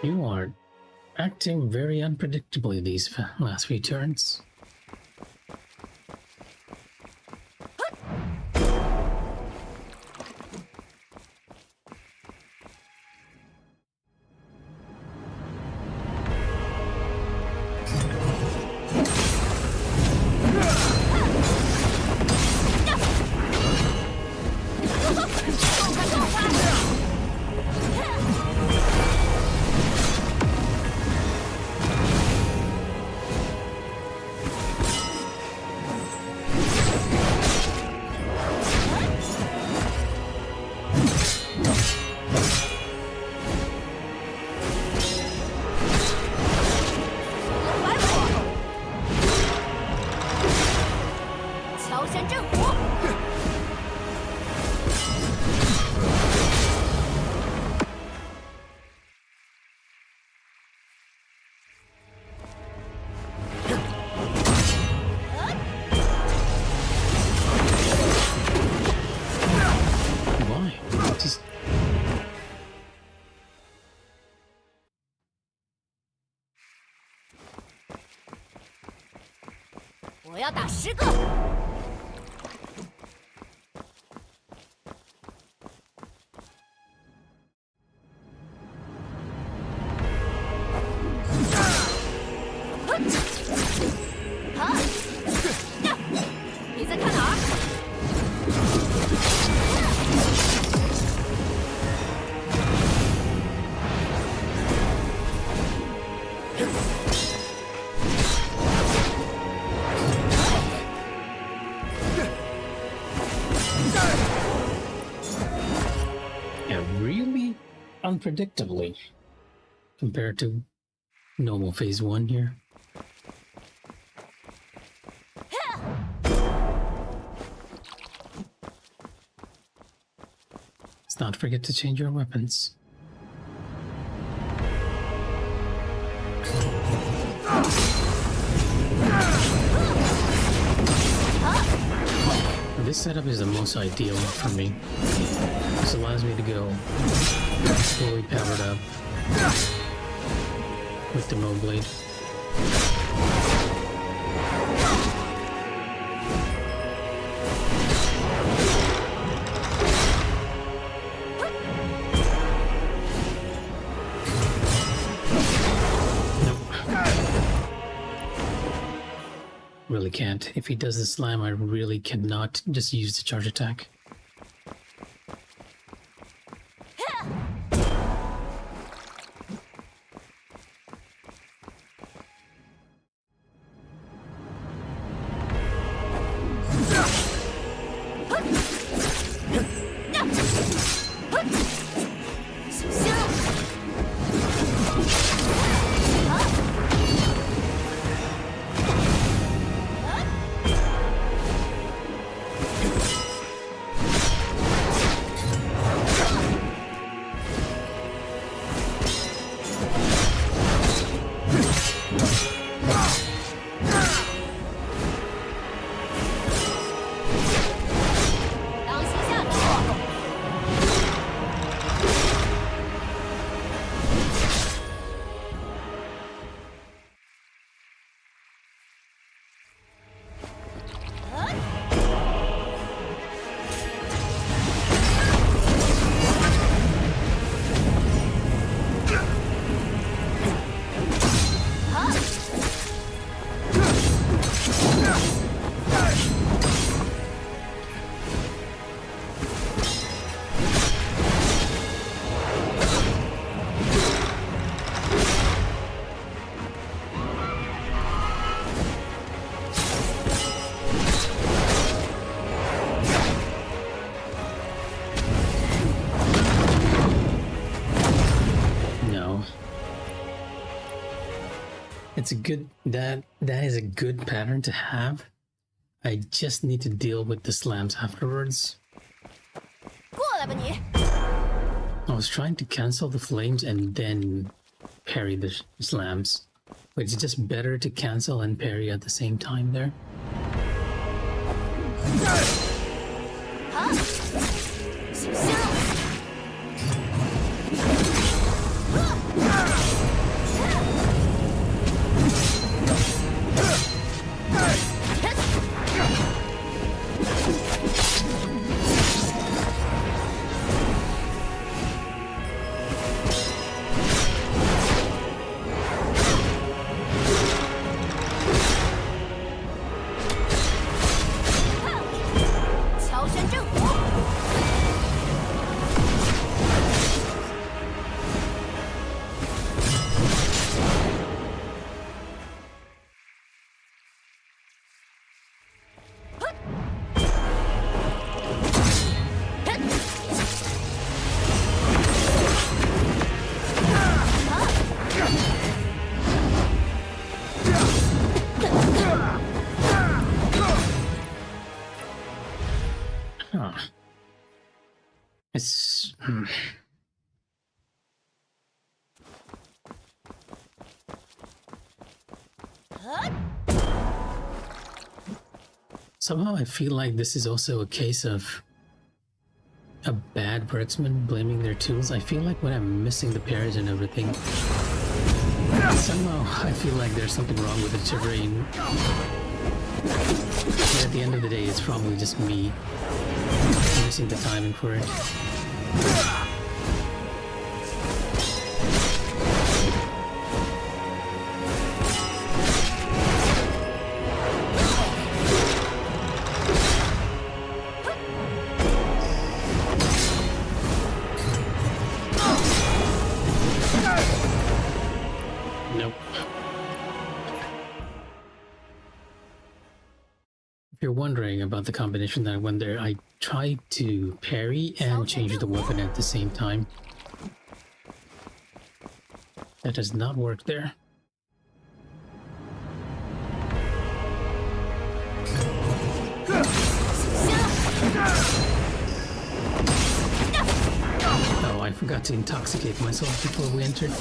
You are acting very unpredictably these last few turns. 我要打10个。好，你在看哪儿？ Yeah, really unpredictably compared to normal phase 1 here. Let's not forget to change your weapons. This setup is the most ideal for me. This allows me to go fully powered up with the Mo Blade. Really can't. If he does the slam, I really cannot just use the charge attack. It's a good that is a good pattern to have. I just need to deal with the slams afterwards. 过来吧你！ I was trying to cancel the flames and then parry the slams, but it's just better to cancel and parry at the same time there. 好，小心！ It's somehow I feel like this is also a case of a bad marksman blaming their tools. I feel like when I'm missing the parries and everything, somehow I feel like there's something wrong with the terrain. But at the end of the day, it's probably just me missing the timing for it. Nope. If you're wondering about the combination that I went there, I tried to parry and change the weapon at the same time. That does not work there. Oh, I forgot to intoxicate myself before we entered.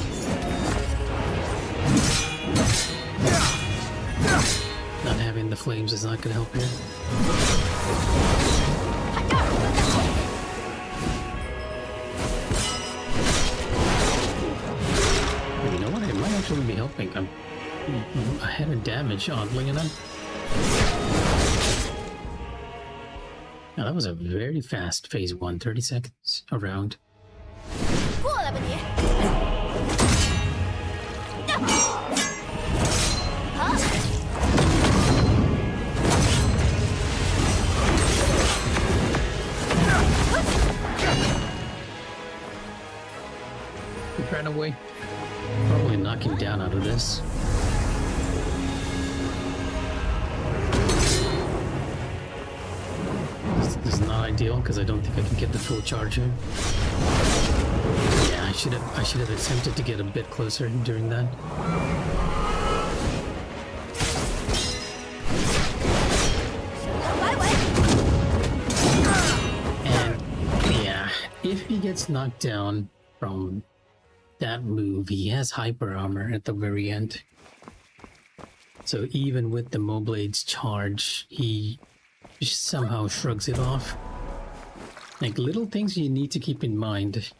Not having the flames is not going to help here. You know what? It might actually be helping. I'm ahead of damage, oddly enough. Now that was a very fast phase 1, 30 seconds around. 过来吧你！好， He ran away. Probably knock him down out of this. This is not ideal because I don't think I can get the full charge here. Yeah, I should have attempted to get a bit closer during that. And yeah, if he gets knocked down from that move, he has hyper armor at the very end. So even with the Moblade's charge, he somehow shrugs it off. Like little things you need to keep in mind.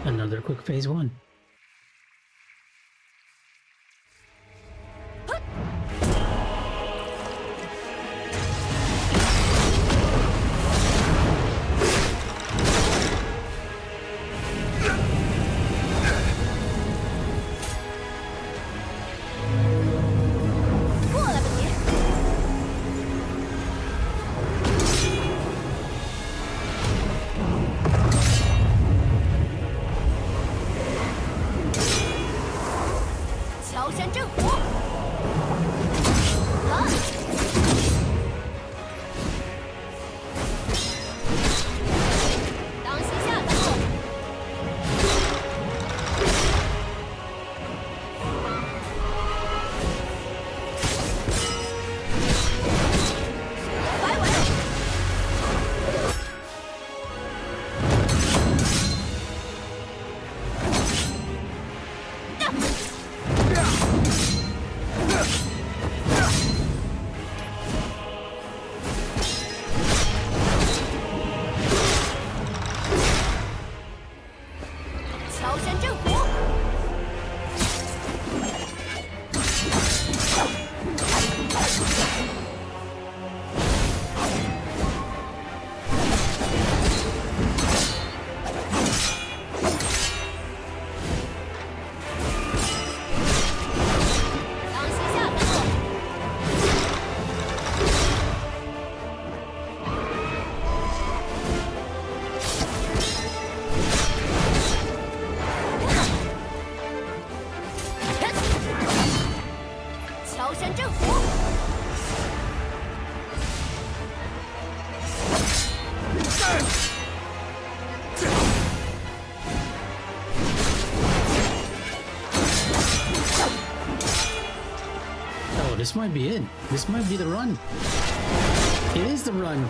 Another quick phase 1. this might be it. This might be the run. It is the run.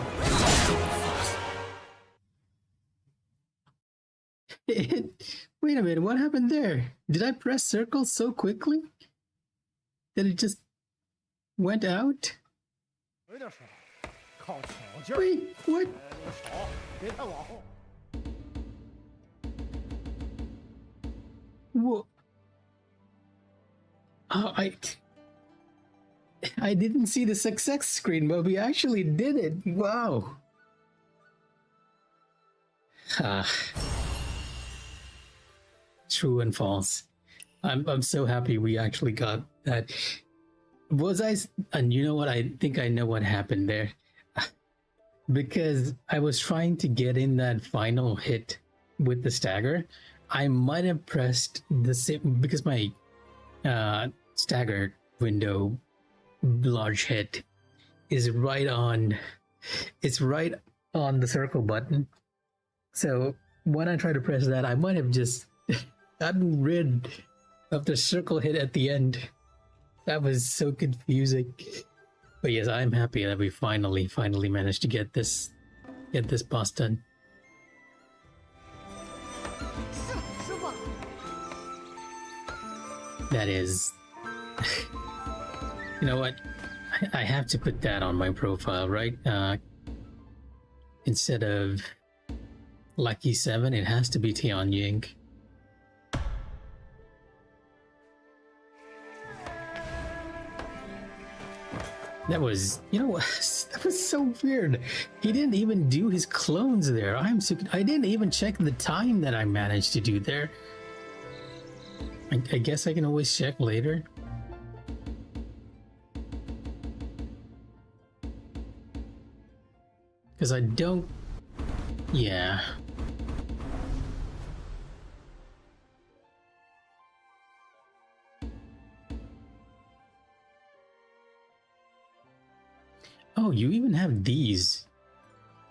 Wait a minute, what happened there? Did I press circle so quickly that it just went out? Wait, what? Whoa. Oh, I didn't see the success screen, but we actually did it. Wow. True and false. I'm so happy we actually got that. And you know what? I think I know what happened there. Because I was trying to get in that final hit with the stagger. I might have pressed the same because my stagger window large hit is right on. It's right on the circle button. So when I try to press that, I might have just gotten rid of the circle hit at the end. That was so confusing. But yes, I'm happy that we finally managed to get this boss done. That is, you know what? I have to put that on my profile, right? Instead of Lucky 7, it has to be Tianying. That was, you know what? That was so weird. He didn't even do his clones there. I didn't even check the time that I managed to do there. I guess I can always check later. Because I don't... Yeah. Oh, you even have these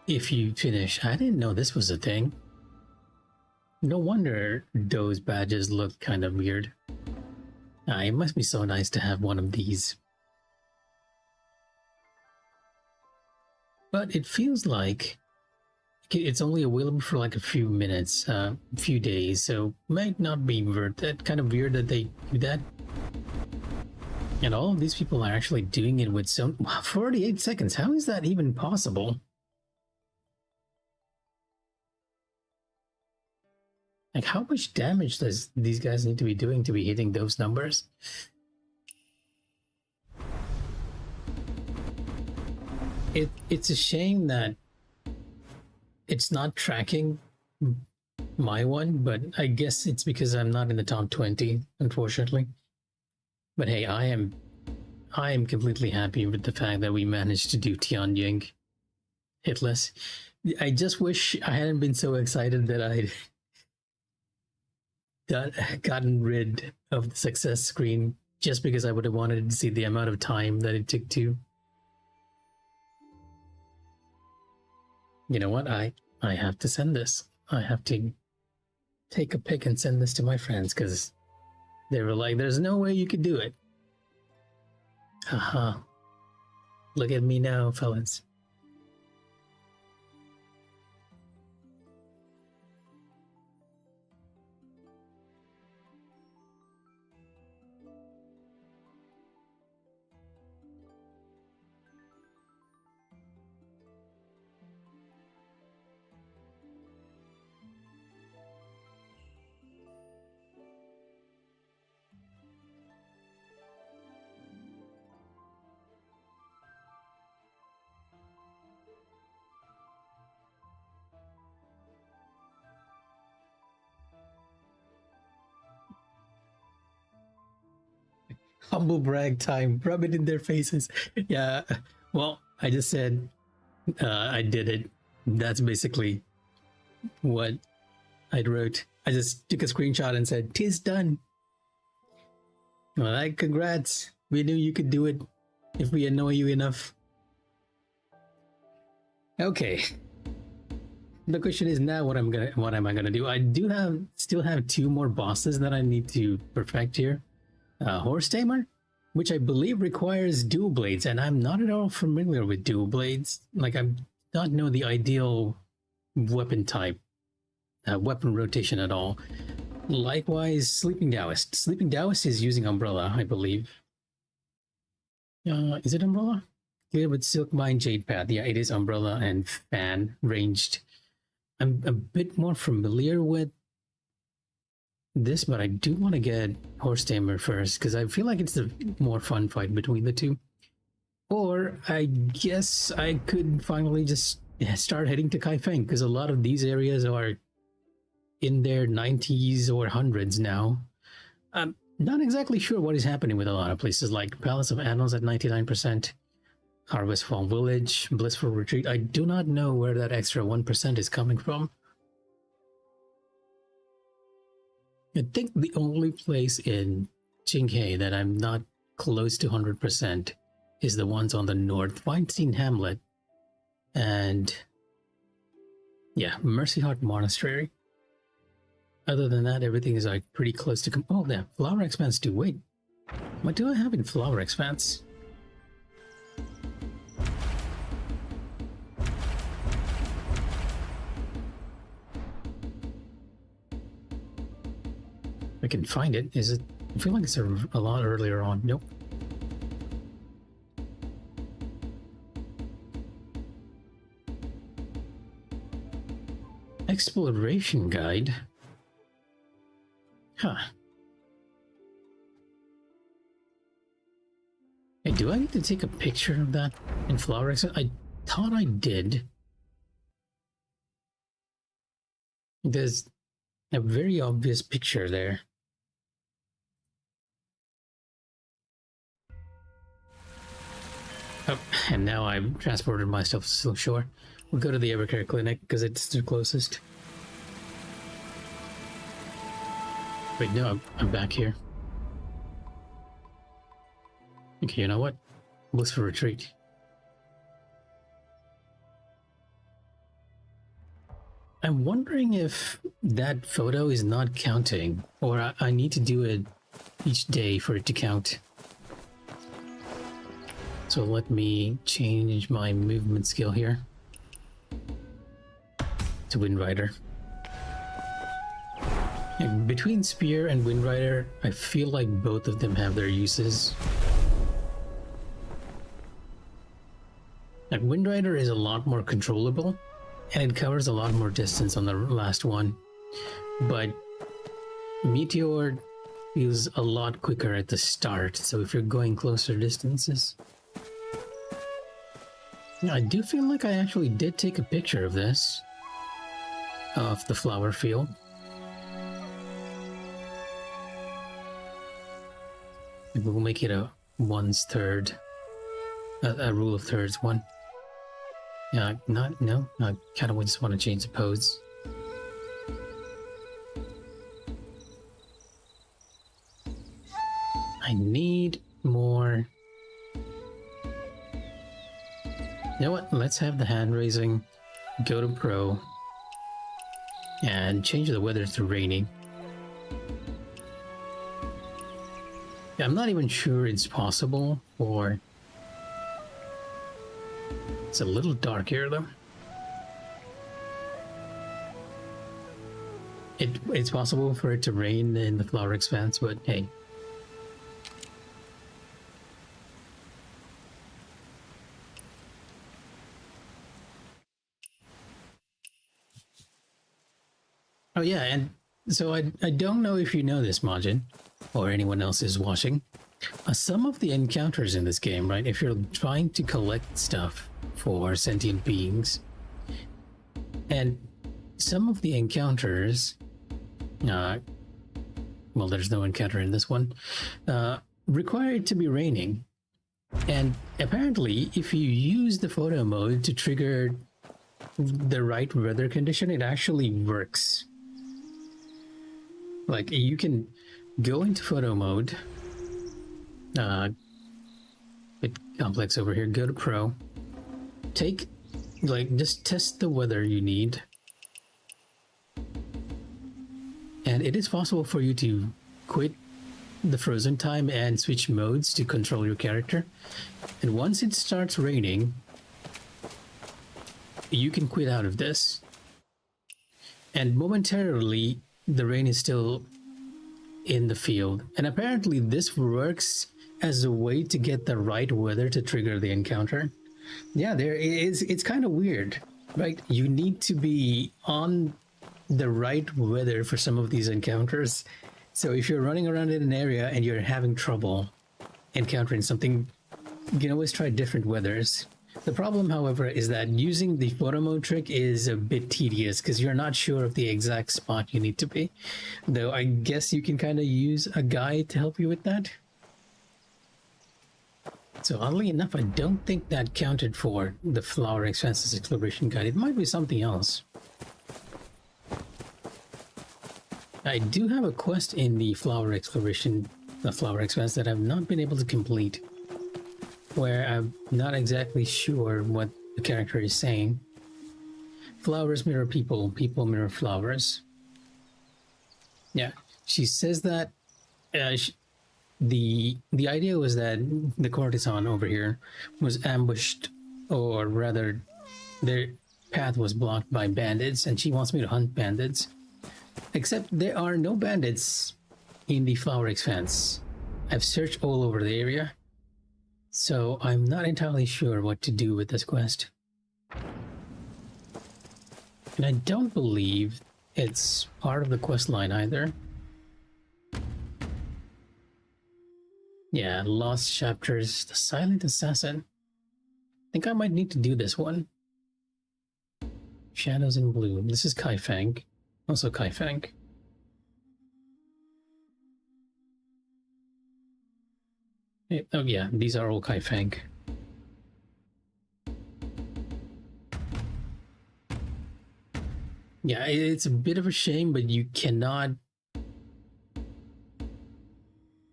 if you finish. I didn't know this was a thing. No wonder those badges look kind of weird. It must be so nice to have one of these. But it feels like it's only available for like a few minutes, few days, so might not be worth it. Kind of weird that they do that. And all of these people are actually doing it with some 48 seconds. How is that even possible? Like, how much damage does these guys need to be doing to be hitting those numbers? It's a shame that it's not tracking my one, but I guess it's because I'm not in the top 20, unfortunately. But hey, I am completely happy with the fact that we managed to do Tianying hitless. I just wish I hadn't been so excited that I'd gotten rid of the success screen just because I would have wanted to see the amount of time that it took to. You know what? I have to send this. I have to take a pic and send this to my friends because they were like, there's no way you could do it. Haha. Look at me now, fellas. Humble brag time. Rub it in their faces. Yeah. Well, I just said I did it. That's basically what I wrote. I just took a screenshot and said, "'Tis done." Well, like, congrats. We knew you could do it if we annoy you enough. Okay. The question is now what am I gonna do? I still have 2 more bosses that I need to perfect here. Horse Tamer, which I believe requires dual blades, and I'm not at all familiar with dual blades. Like, I don't know the ideal weapon type, weapon rotation at all. Likewise, Sleeping Taoist. Sleeping Taoist is using Umbrella, I believe. Is it Umbrella? Clear with Silk Mine Jade Path. Yeah, it is Umbrella and Fan ranged. I'm a bit more familiar with this, but I do want to get Horse Tamer first because I feel like it's the more fun fight between the two. Or I guess I could finally just start heading to Kaifeng because a lot of these areas are in their 90s or 100s now. I'm not exactly sure what is happening with a lot of places like Palace of Annals at 99%, Harvest Fall Village, Blissful Retreat. I do not know where that extra 1% is coming from. I think the only place in Qinghe that I'm not close to 100% is the ones on the north, Weinstein Hamlet, and yeah, Mercy Heart Monastery. Other than that, everything is like pretty close to oh, yeah, Flower Expanse too. Wait, what do I have in Flower Expanse? I can find it. Is it? I feel like it's a lot earlier on. Nope. Exploration guide. Huh. Hey, do I need to take a picture of that in Flower Exit? I thought I did. There's a very obvious picture there. Oh, and now I've transported myself to Silk Shore. We'll go to the Evercare Clinic because it's the closest. Wait, no, I'm back here. Okay, you know what? Blissful Retreat. I'm wondering if that photo is not counting, or I need to do it each day for it to count. So let me change my movement skill here to Wind Rider. And between Spear and Wind Rider, I feel like both of them have their uses. Like, Wind Rider is a lot more controllable, and it covers a lot more distance on the last one. But Meteor feels a lot quicker at the start, so if you're going closer distances. Yeah, I do feel like I actually did take a picture of this, of the flower field. Maybe we'll make it a 1/3, a rule of thirds one. Yeah, I kind of just want to change the pose. I need more. You know what? Let's have the hand raising, go to Pro, and change the weather to raining. Yeah, I'm not even sure it's possible, or it's a little dark here though. It's possible for it to rain in the Flower Expanse, but hey. Oh yeah, and so I don't know if you know this, Majin, or anyone else is watching. Some of the encounters in this game, right, if you're trying to collect stuff for sentient beings, and some of the encounters, well, there's no encounter in this one, require it to be raining. And apparently, if you use the photo mode to trigger the right weather condition, it actually works. Like, you can go into photo mode, bit complex over here, go to Pro, just test the weather you need, and it is possible for you to quit the frozen time and switch modes to control your character. And once it starts raining, you can quit out of this. And momentarily, the rain is still in the field. And apparently this works as a way to get the right weather to trigger the encounter. Yeah, it's kind of weird, right? You need to be on the right weather for some of these encounters. So if you're running around in an area and you're having trouble encountering something, you can always try different weathers. The problem, however, is that using the photo mode trick is a bit tedious because you're not sure of the exact spot you need to be. Though I guess you can kind of use a guide to help you with that. So oddly enough, I don't think that counted for the Flower Expanse's exploration guide. It might be something else. I do have a quest in the Flower Expanse that I've not been able to complete, where I'm not exactly sure what the character is saying. Flowers mirror people, people mirror flowers. Yeah, she says that the idea was that the courtesan over here was ambushed, or rather their path was blocked by bandits, and she wants me to hunt bandits. Except there are no bandits in the Flower Expanse. I've searched all over the area, so I'm not entirely sure what to do with this quest. And I don't believe it's part of the quest line either. Yeah, Lost Chapters, The Silent Assassin. I think I might need to do this one. Shadows in Bloom. This is Kaifeng. Also Kaifeng. Oh yeah, these are all Kaifeng. Yeah, it's a bit of a shame, but you cannot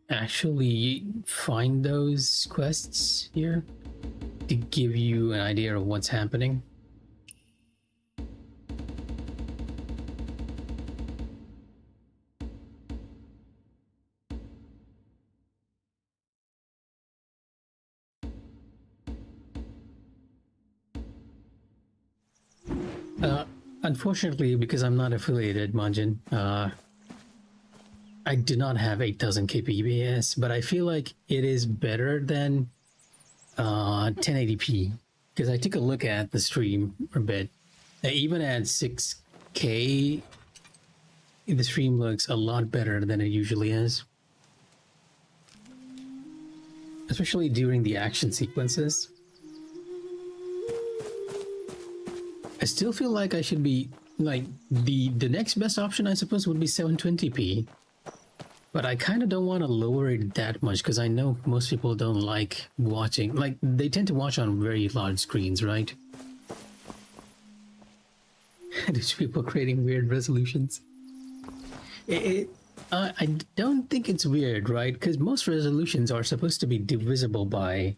actually find those quests here to give you an idea of what's happening. Unfortunately, because I'm not affiliated, Manjin, I do not have 8000 kbps, but I feel like it is better than 1080p, because I took a look at the stream a bit. Even at 6K, the stream looks a lot better than it usually is. Especially during the action sequences. I still feel like I should be, like, the next best option I suppose would be 720p. But I kind of don't want to lower it that much because I know most people don't like watching, like, they tend to watch on very large screens, right? There's people creating weird resolutions. I don't think it's weird, right? Because most resolutions are supposed to be divisible by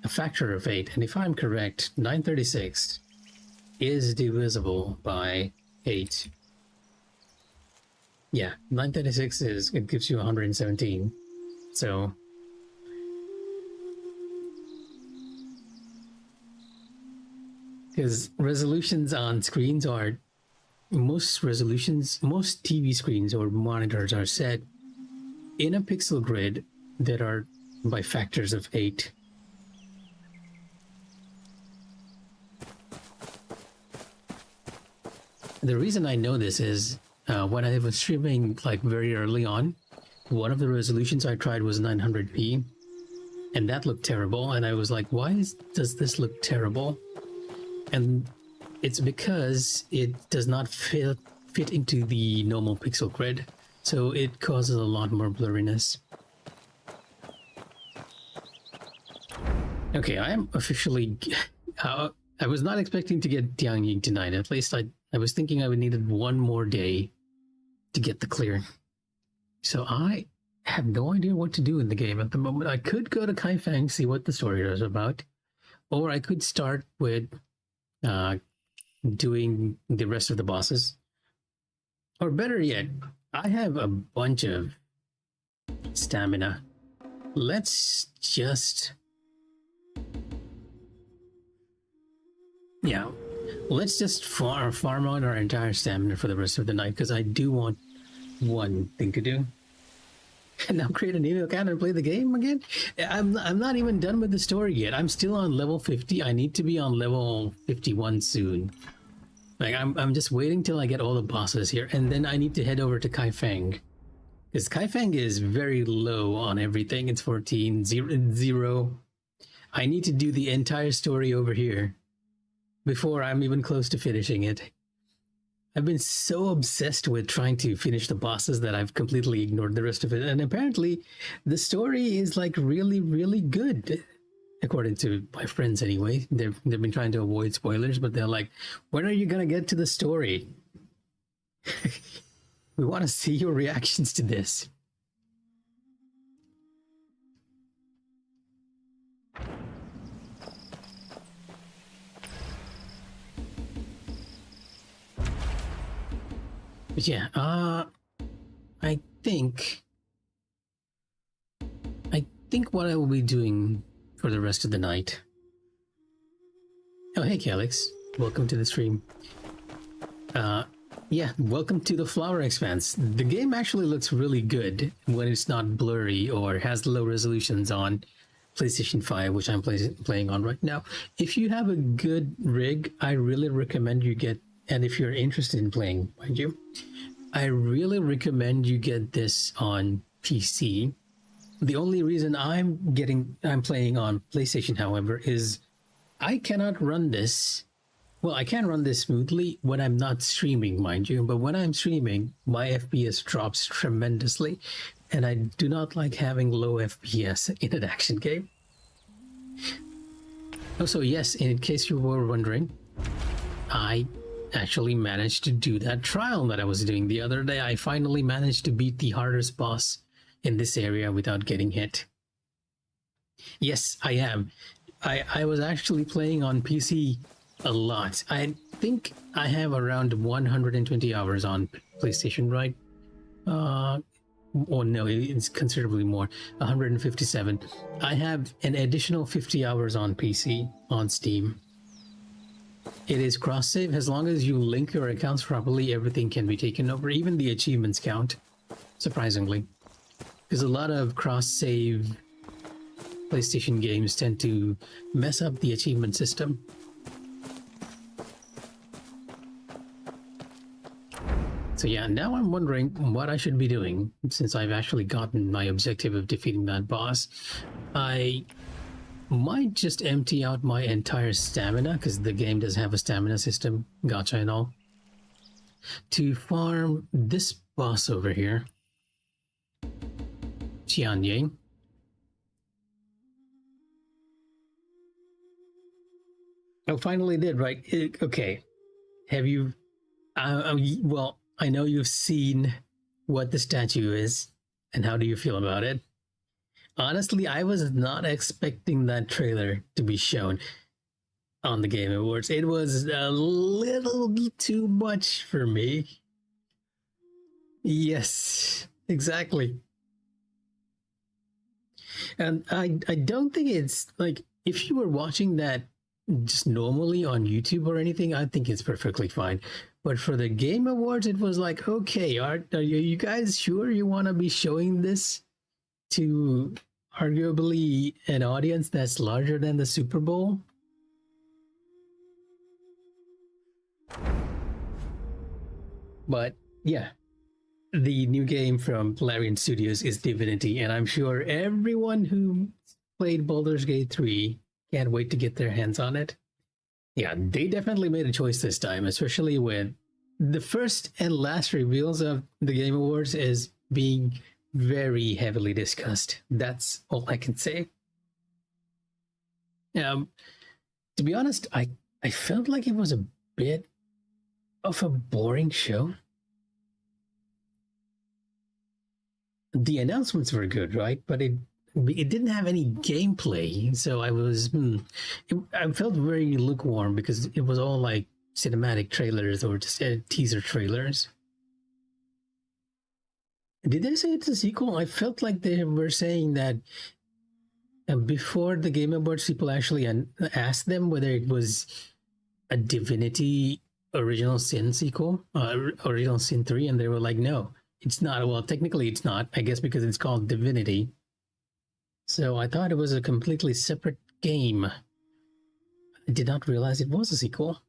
a factor of 8. And if I'm correct, 936 is divisible by 8. Yeah, 936 it gives you 117. So because resolutions on screens are, most TV screens or monitors are set in a pixel grid that are by factors of 8. The reason I know this is when I was streaming like very early on, one of the resolutions I tried was 900p, and that looked terrible. And I was like, why does this look terrible? And it's because it does not fit into the normal pixel grid, so it causes a lot more blurriness. Okay, I am officially... I was not expecting to get Tiangying tonight. At least I was thinking I would need one more day to get the clear. So I have no idea what to do in the game at the moment. I could go to Kaifeng, see what the story is about, or I could start with doing the rest of the bosses. Or better yet, I have a bunch of stamina. Let's just... Yeah, let's just farm out our entire stamina for the rest of the night, because I do want one thing to do. And now create a new account and play the game again? I'm not even done with the story yet. I'm still on level 50. I need to be on level 51 soon. Like, I'm just waiting till I get all the bosses here, and then I need to head over to Kaifeng. Because Kaifeng is very low on everything. It's 14, 0. I need to do the entire story over here before I'm even close to finishing it. I've been so obsessed with trying to finish the bosses that I've completely ignored the rest of it. And apparently the story is like really, really good. According to my friends anyway. They've been trying to avoid spoilers, but they're like, when are you gonna get to the story? We want to see your reactions to this. But yeah, I think what I will be doing for the rest of the night. Oh, hey, Calix. Welcome to the stream. Yeah, welcome to the Flower Expanse. The game actually looks really good when it's not blurry or has low resolutions on PlayStation 5, which I'm playing on right now. If you have a good rig, I really recommend you get, and if you're interested in playing, mind you, I really recommend you get this on PC. The only reason I'm playing on PlayStation, however, is I cannot run this. Well, I can run this smoothly when I'm not streaming, mind you, but when I'm streaming, my FPS drops tremendously, and I do not like having low FPS in an action game. Also, yes, in case you were wondering, I actually managed to do that trial that I was doing the other day. I finally managed to beat the hardest boss in this area without getting hit. Yes, I am. I was actually playing on PC a lot. I think I have around 120 hours on PlayStation, right? Oh no, it's considerably more. 157. I have an additional 50 hours on PC on Steam. It is cross-save. As long as you link your accounts properly, everything can be taken over, even the achievements count, surprisingly. Because a lot of cross-save PlayStation games tend to mess up the achievement system. So yeah, now I'm wondering what I should be doing, since I've actually gotten my objective of defeating that boss. I might just empty out my entire stamina, because the game does have a stamina system, gotcha and all, to farm this boss over here, Qianye. Oh, finally did, right? Okay. Have you... well, I know you've seen what the statue is, and how do you feel about it? Honestly, I was not expecting that trailer to be shown on the Game Awards. It was a little too much for me. Yes, exactly. And I don't think it's like, if you were watching that just normally on YouTube or anything, I think it's perfectly fine. But for the Game Awards, it was like, okay, are you guys sure you want to be showing this to arguably an audience that's larger than the Super Bowl? But yeah, the new game from Larian Studios is Divinity, and I'm sure everyone who played Baldur's Gate 3 can't wait to get their hands on it. Yeah, they definitely made a choice this time, especially with the first and last reveals of the Game Awards is being very heavily discussed. That's all I can say. To be honest, I felt like it was a bit of a boring show. The announcements were good, right? But it didn't have any gameplay, so I was I felt very lukewarm because it was all like cinematic trailers or just teaser trailers. Did they say it's a sequel? I felt like they were saying that before the Game Awards, people actually asked them whether it was a Divinity Original Sin sequel, Original Sin 3, and they were like, no, it's not. Well, technically it's not, I guess, because it's called Divinity. So I thought it was a completely separate game. I did not realize it was a sequel.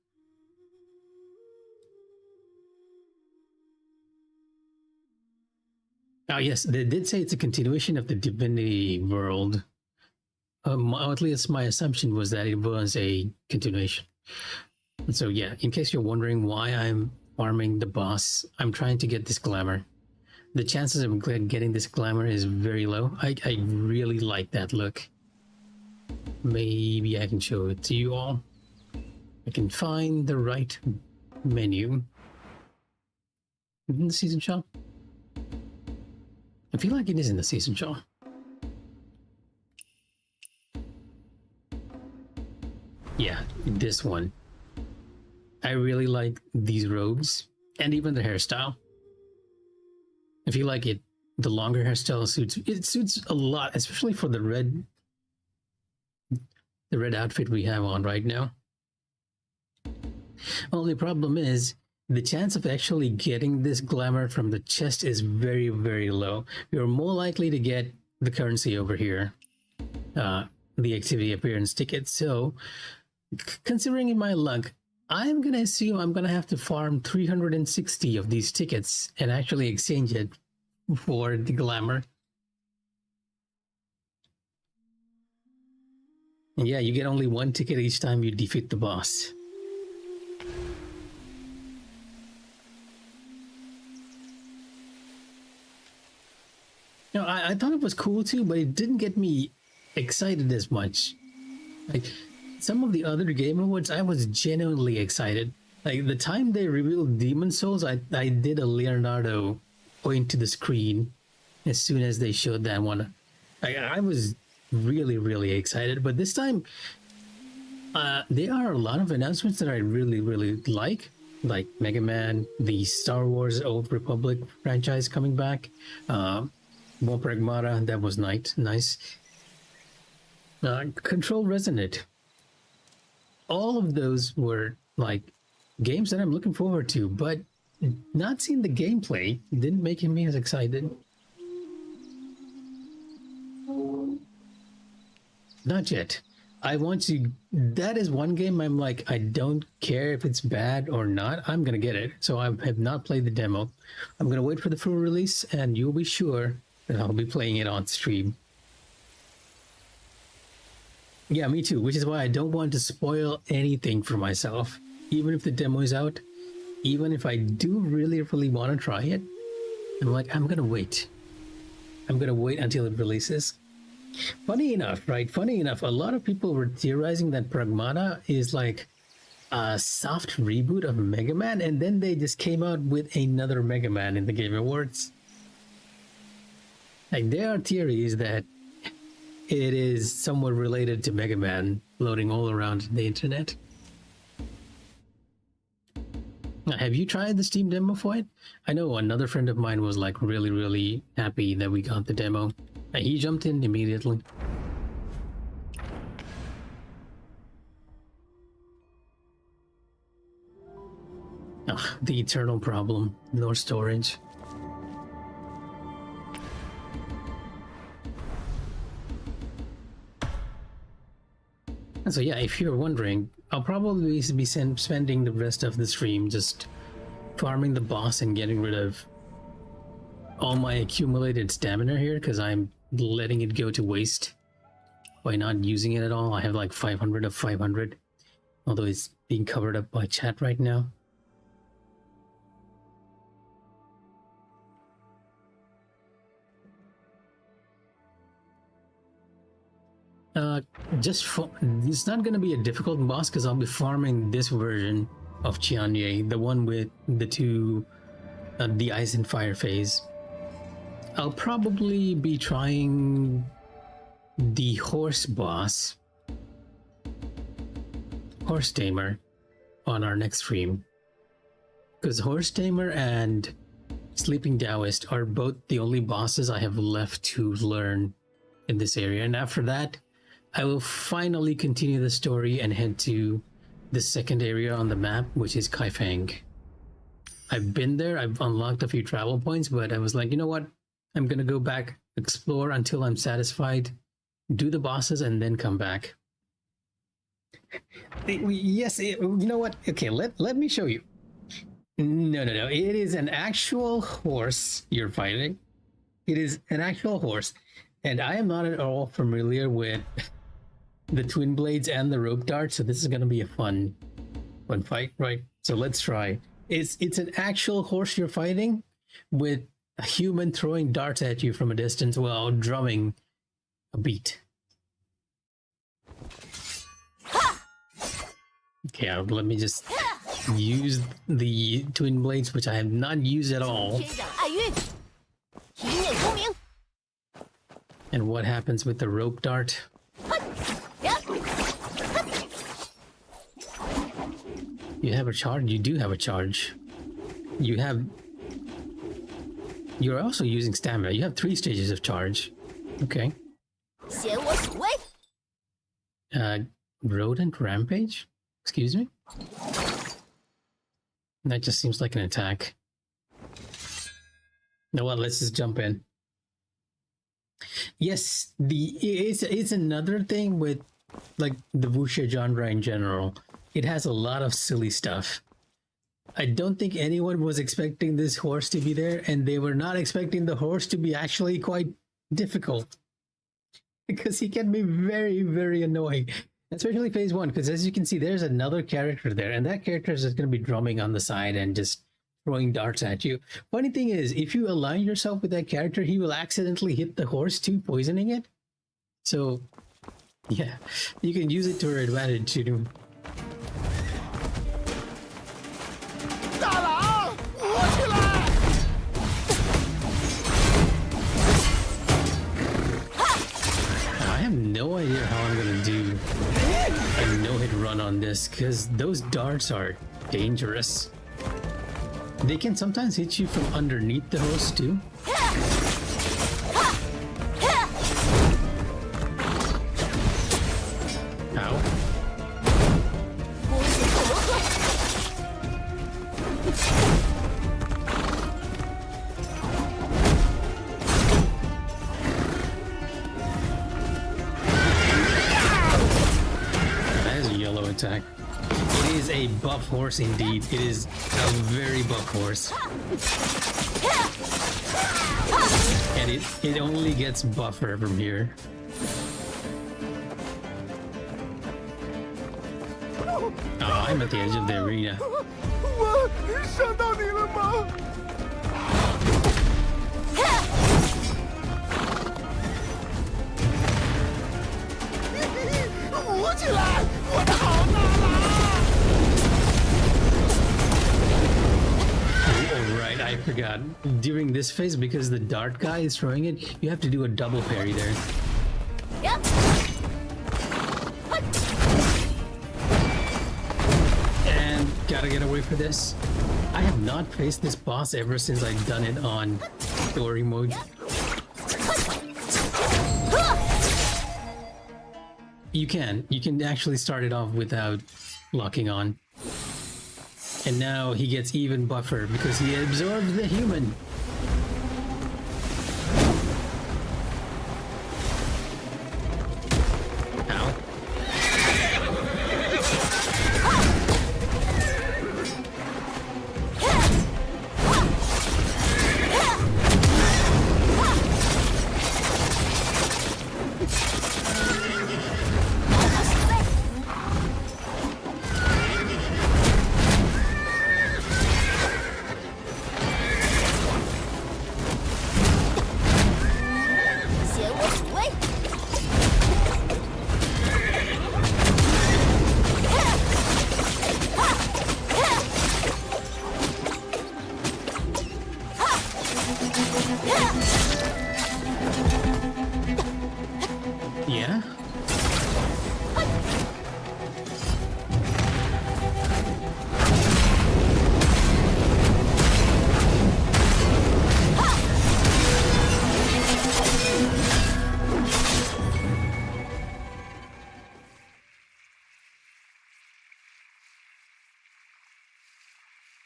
Oh, yes, they did say it's a continuation of the Divinity world. At least my assumption was that it was a continuation. And so, yeah, in case you're wondering why I'm farming the boss, I'm trying to get this glamour. The chances of getting this glamour is very low. I really like that look. Maybe I can show it to you all. I can find the right menu. In the season shop? I feel like it is in the season shop. Yeah, this one. I really like these robes and even the hairstyle. I feel like the longer hairstyle suits a lot, especially for the red outfit we have on right now. Only problem is the chance of actually getting this glamour from the chest is very, very low. You're more likely to get the currency over here, the activity appearance ticket. So, considering in my luck, I'm going to assume I'm going to have to farm 360 of these tickets and actually exchange it for the glamour. And yeah, you get only one ticket each time you defeat the boss. You know, I thought it was cool too, but it didn't get me excited as much. Like, some of the other Game Awards, I was genuinely excited. Like, the time they revealed Demon Souls, I did a Leonardo point to the screen as soon as they showed that one. I was really, really excited. But this time, there are a lot of announcements that I really, really like Mega Man, the Star Wars Old Republic franchise coming back, more Pragmata, that was nice. Control Resonant. All of those were like games that I'm looking forward to, but not seeing the gameplay didn't make me as excited. Not yet. I want to. That is one game I'm like, I don't care if it's bad or not. I'm gonna get it. So I have not played the demo. I'm gonna wait for the full release, and you'll be sure that I'll be playing it on stream. Yeah, me too, which is why I don't want to spoil anything for myself. Even if the demo is out, even if I do really, really want to try it, I'm like, I'm gonna wait. I'm gonna wait until it releases. Funny enough, right? Funny enough, a lot of people were theorizing that Pragmata is like a soft reboot of Mega Man, and then they just came out with another Mega Man in the Game Awards. Like, there are theories that it is somewhat related to Mega Man floating all around the internet. Now, have you tried the Steam demo for it? I know another friend of mine was like really, really happy that we got the demo. He jumped in immediately. Oh, the eternal problem, no storage. So yeah, if you're wondering, I'll probably be spending the rest of the stream just farming the boss and getting rid of all my accumulated stamina here, because I'm letting it go to waste by not using it at all. I have like 500 of 500, although it's being covered up by chat right now. It's not going to be a difficult boss because I'll be farming this version of Chianye, the one with the two, the ice and fire phase. I'll probably be trying the horse boss, Horse Tamer, on our next stream, because Horse Tamer and Sleeping Taoist are both the only bosses I have left to learn in this area. And after that, I will finally continue the story and head to the second area on the map, which is Kaifeng. I've been there, I've unlocked a few travel points, but I was like, you know what? I'm gonna go back, explore until I'm satisfied, do the bosses, and then come back. Yes, you know what? Okay, let me show you. No. It is an actual horse you're fighting. It is an actual horse. And I am not at all familiar with the twin blades and the rope dart, so this is going to be a fun fight, right? So let's try. It's an actual horse you're fighting with a human throwing darts at you from a distance while drumming a beat. Okay, let me just use the twin blades, which I have not used at all. 天染爱运，一念功名。 And what happens with the rope dart? You have a charge? You do have a charge. You're also using stamina. You have 3 stages of charge. Okay. 显我属威。 Rodent Rampage? Excuse me? That just seems like an attack. No, well, let's just jump in. Yes, it's another thing with like the wuxia genre in general. It has a lot of silly stuff. I don't think anyone was expecting this horse to be there, and they were not expecting the horse to be actually quite difficult. Because he can be very, very annoying. Especially phase 1, because as you can see, there's another character there, and that character is just going to be drumming on the side and just throwing darts at you. Funny thing is, if you align yourself with that character, he will accidentally hit the horse too, poisoning it. So, yeah, you can use it to your advantage too. 大郎，我起来！ I have no idea how I'm gonna do a no-hit run on this, because those darts are dangerous. They can sometimes hit you from underneath the horse too. Ow. 攻势如何？ That is a yellow attack. It is a buff horse indeed. It is a very buff horse. And it only gets buffer from here. Oh, I'm at the edge of the arena. 我伤到你了吗？ 舞起来，我的好大郎！ Oh, right, I forgot. During this phase, because the dart guy is throwing it, you have to do a double parry there. And gotta get away for this. I have not faced this boss ever since I've done it on story mode. You can actually start it off without locking on. And now he gets even buffer because he absorbs the human. Ow. Yeah?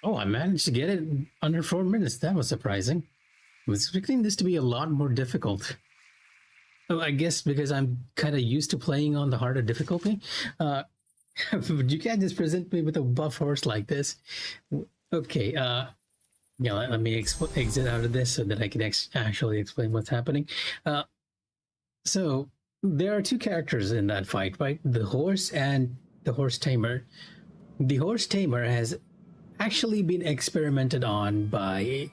Oh, I managed to get it under 4 minutes. That was surprising. I was expecting this to be a lot more difficult. Oh, I guess because I'm kind of used to playing on the harder difficulty. You can't just present me with a buff horse like this. Okay, yeah, let me exit out of this so that I can actually explain what's happening. So there are two characters in that fight, right? The horse and the horse tamer. The horse tamer has actually been experimented on by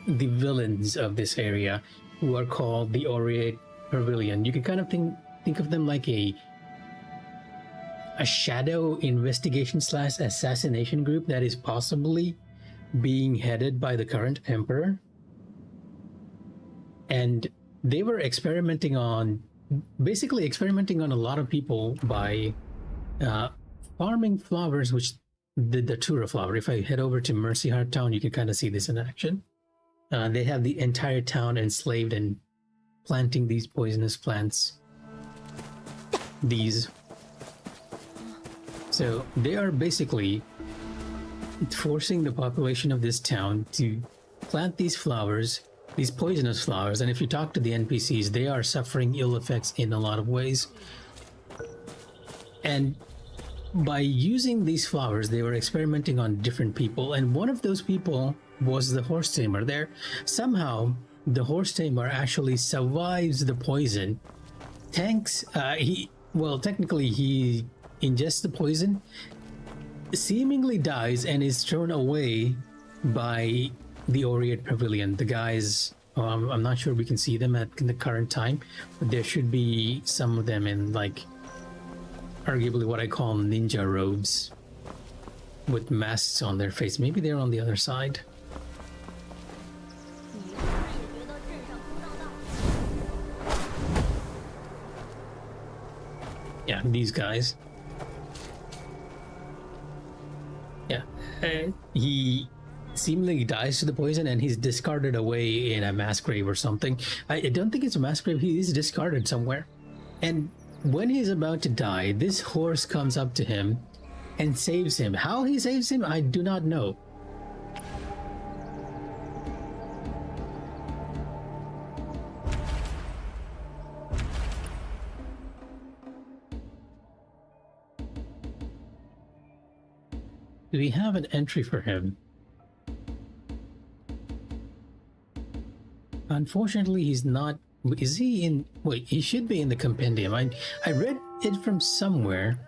the villains of this area, who are called the Aureate Pavilion. You can kind of think of them like a shadow investigation / assassination group that is possibly being headed by the current emperor. And they were basically experimenting on a lot of people by farming flowers, which the Datura flower. If I head over to Mercy Heart Town, you can kind of see this in action. They have the entire town enslaved and planting these poisonous plants. So they are basically forcing the population of this town to plant these flowers, these poisonous flowers, and if you talk to the NPCs, they are suffering ill effects in a lot of ways. And by using these flowers, they were experimenting on different people, and one of those people was the horse tamer. There, somehow, the horse tamer actually survives the poison. Technically, he ingests the poison, seemingly dies, and is thrown away by the Aureate Pavilion. The guys, I'm not sure we can see them in the current time, but there should be some of them in, like, arguably what I call ninja robes with masks on their face. Maybe they're on the other side. Yeah, these guys. Yeah, he seemingly dies to the poison, and he's discarded away in a mass grave or something. I don't think it's a mass grave. He is discarded somewhere. And when he's about to die, this horse comes up to him and saves him. How he saves him, I do not know. Do we have an entry for him? Unfortunately, he's not. Is he in? Wait, he should be in the compendium. I read it from somewhere.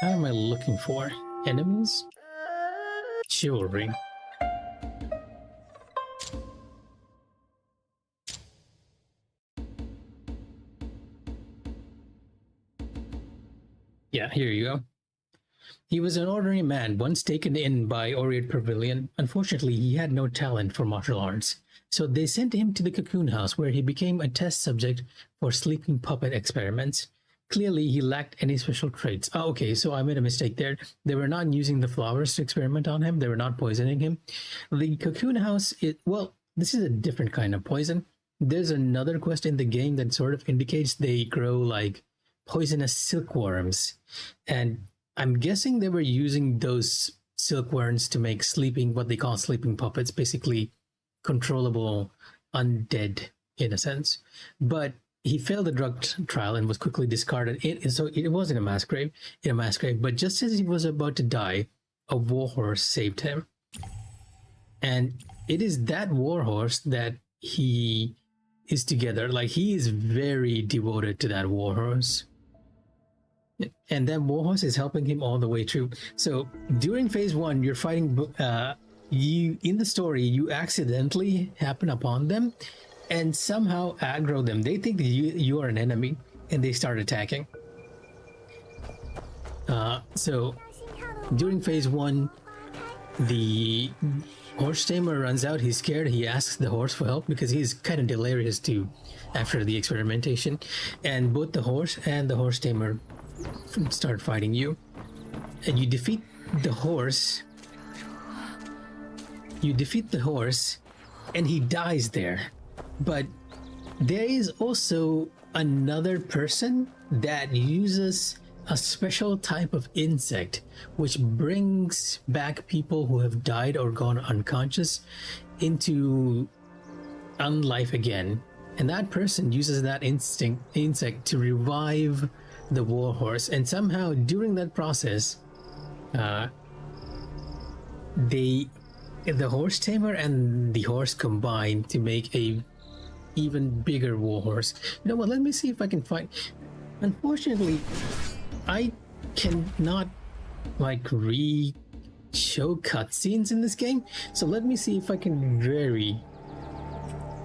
How am I looking for? Enemies? Chivalry. Yeah, here you go. He was an ordinary man, once taken in by Aureate Pavilion. Unfortunately, he had no talent for martial arts, so they sent him to the Cocoon House, where he became a test subject for sleeping puppet experiments. Clearly, he lacked any special traits. Oh, okay, so I made a mistake there. They were not using the flowers to experiment on him. They were not poisoning him. The Cocoon House, well, this is a different kind of poison. There's another quest in the game that sort of indicates they grow like poisonous silkworms, and I'm guessing they were using those silkworms to make what they call sleeping puppets, basically controllable undead in a sense. But he failed the drug trial and was quickly discarded. So it wasn't a mass grave, but just as he was about to die, a warhorse saved him. And it is that warhorse that he is together. Like, he is very devoted to that warhorse. And that warhorse is helping him all the way through. So during phase 1, you're fighting. In the story, you accidentally happen upon them, and somehow aggro them. They think that you are an enemy, and they start attacking. So during phase 1, the horse tamer runs out. He's scared. He asks the horse for help because he's kind of delirious too after the experimentation. And both the horse and the horse tamer start fighting you, and you defeat the horse, and he dies there. But there is also another person that uses a special type of insect which brings back people who have died or gone unconscious into unlife again. And that person uses that insect to revive the warhorse. And somehow during that process, the horse tamer and the horse combine to make a even bigger warhorse. You know what? Let me see if I can find. Unfortunately, I cannot like show cutscenes in this game. So let me see if I can very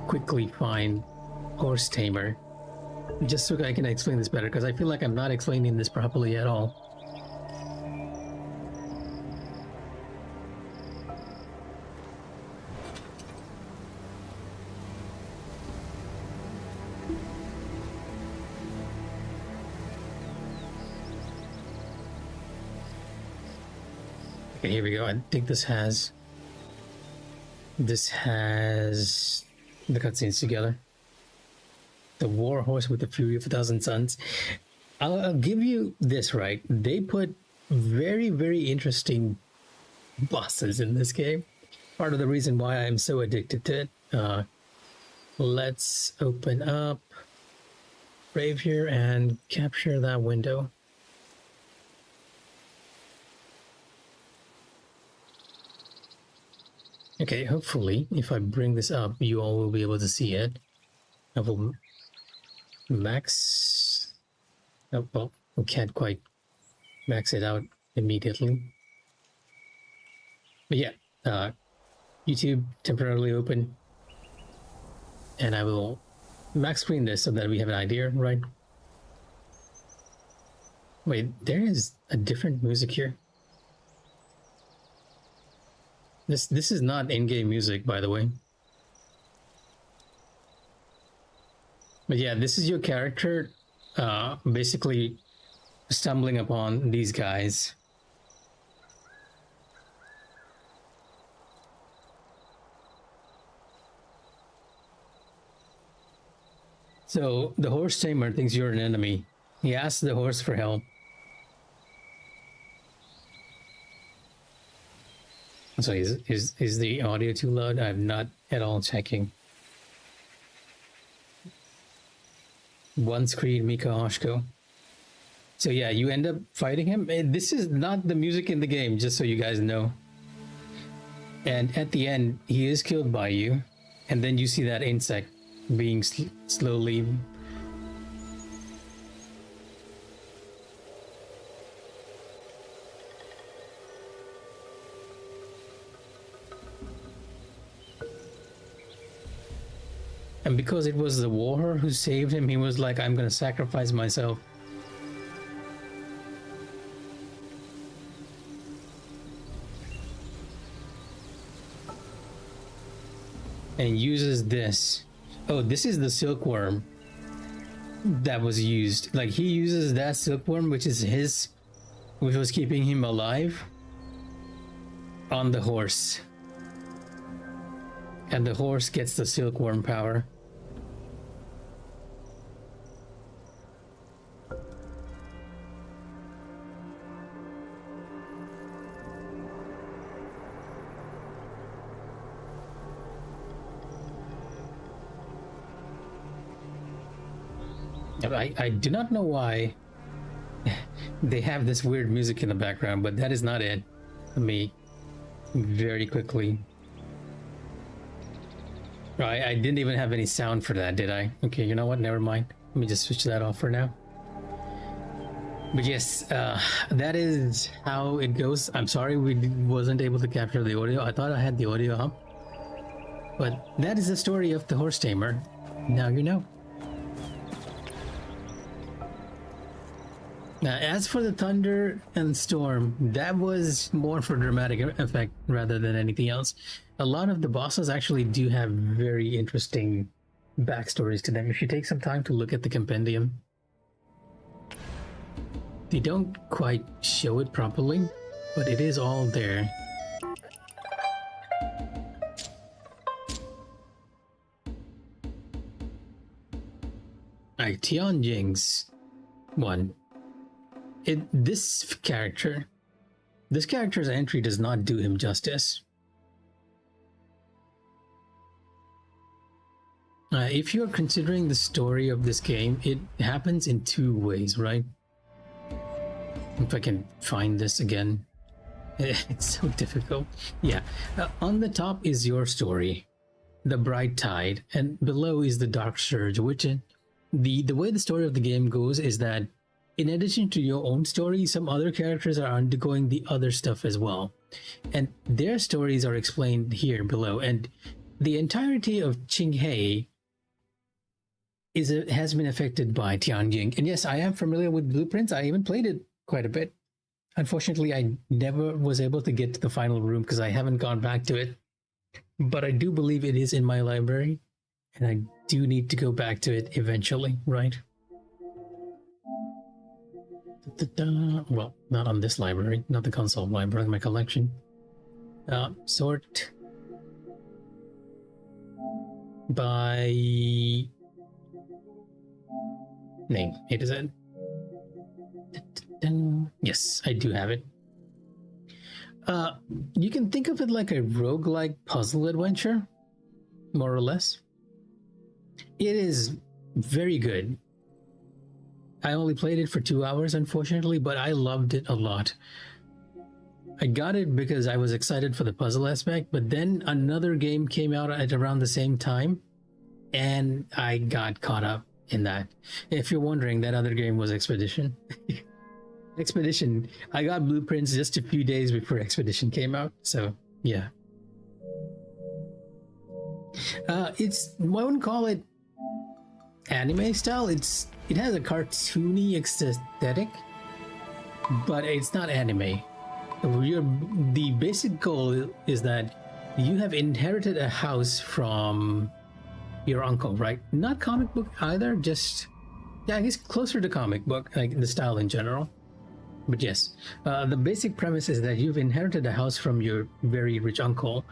quickly find horse tamer, just so I can explain this better, because I feel like I'm not explaining this properly at all. Okay, here we go. I think this has the cutscenes together. The war horse with the fury of 1,000 suns. I'll give you this, right? They put very, very interesting bosses in this game. Part of the reason why I'm so addicted to it. Let's open up Brave here and capture that window. Okay, hopefully, if I bring this up, you all will be able to see it. I will max. Oh, well, we can't quite max it out immediately. But yeah, YouTube temporarily open. And I will max screen this so that we have an idea, right? Wait, there is a different music here. This is not in-game music, by the way. But yeah, this is your character basically stumbling upon these guys. So the horse tamer thinks you're an enemy. He asks the horse for help. So is the audio too loud? I'm not at all checking. One screen Mikh'a Oshko. So yeah, you end up fighting him. This is not the music in the game, just so you guys know. And at the end, he is killed by you. And then you see that insect being slowly... And because it was the warrior who saved him, he was like, I'm gonna sacrifice myself. And uses this. Oh, this is the silkworm that was used. Like, he uses that silkworm, which was keeping him alive, on the horse. And the horse gets the silkworm power. I do not know why they have this weird music in the background, but that is not it. Let me very quickly. I didn't even have any sound for that, did I? Okay, you know what? Never mind. Let me just switch that off for now. But yes, that is how it goes. I'm sorry we wasn't able to capture the audio. I thought I had the audio up. But that is the story of the horse tamer. Now you know. Now, as for the thunder and storm, that was more for dramatic effect rather than anything else. A lot of the bosses actually do have very interesting backstories to them. If you take some time to look at the compendium, they don't quite show it properly, but it is all there. Like Tianjing's one. This character's entry does not do him justice. If you're considering the story of this game, it happens in two ways, right? If I can find this again. It's so difficult. Yeah. On the top is your story, the Bright Tide, and below is the Dark Surge, which the way the story of the game goes is that in addition to your own story, some other characters are undergoing the other stuff as well. And their stories are explained here below. And the entirety of Qinghe has been affected by Tianjing. And yes, I am familiar with Blueprints. I even played it quite a bit. Unfortunately, I never was able to get to the final room because I haven't gone back to it. But I do believe it is in my library, and I do need to go back to it eventually, right? Well, not on this library, not the console library, my collection. Sort by name, A to Z. Yes, I do have it. You can think of it like a roguelike puzzle adventure, more or less. It is very good. I only played it for 2 hours, unfortunately, but I loved it a lot. I got it because I was excited for the puzzle aspect, but then another game came out at around the same time, and I got caught up in that. If you're wondering, that other game was Expedition. Expedition, I got Blueprints just a few days before Expedition came out, so yeah. I wouldn't call it anime style. It has a cartoony aesthetic, but it's not anime. The basic goal is that you have inherited a house from your uncle, right? Not comic book either, just, yeah, I guess closer to comic book, like the style in general. But yes, the basic premise is that you've inherited a house from your very rich uncle,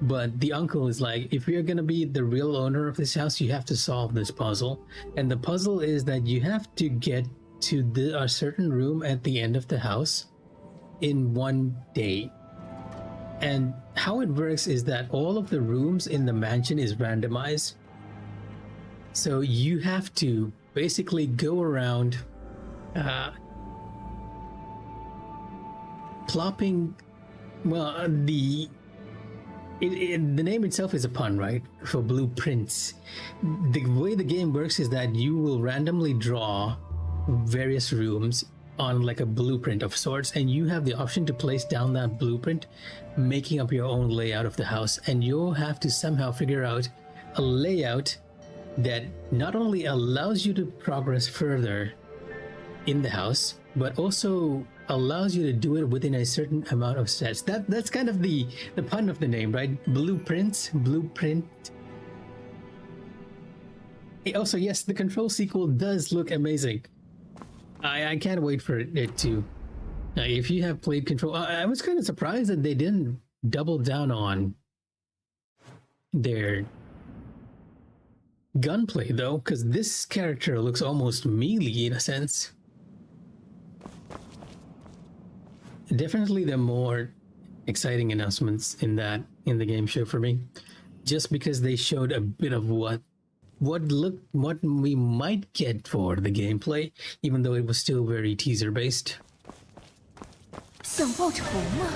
but the uncle is like, if you're going to be the real owner of this house, you have to solve this puzzle. And the puzzle is that you have to get to a certain room at the end of the house in one day. And how it works is that all of the rooms in the mansion is randomized. So you have to basically go around plopping, well, the name itself is a pun, right? For Blueprints. The way the game works is that you will randomly draw various rooms on like a blueprint of sorts, and you have the option to place down that blueprint, making up your own layout of the house. And you'll have to somehow figure out a layout that not only allows you to progress further in the house, but also allows you to do it within a certain amount of steps. That's kind of the pun of the name, right? Blueprints, blueprint. Also, yes, the Control sequel does look amazing. I can't wait for it to. If you have played Control, I was kind of surprised that they didn't double down on their gunplay, though, because this character looks almost melee in a sense. Definitely the more exciting announcements in the game show for me, just because they showed a bit of what we might get for the gameplay, even though it was still very teaser based. 想报仇吗？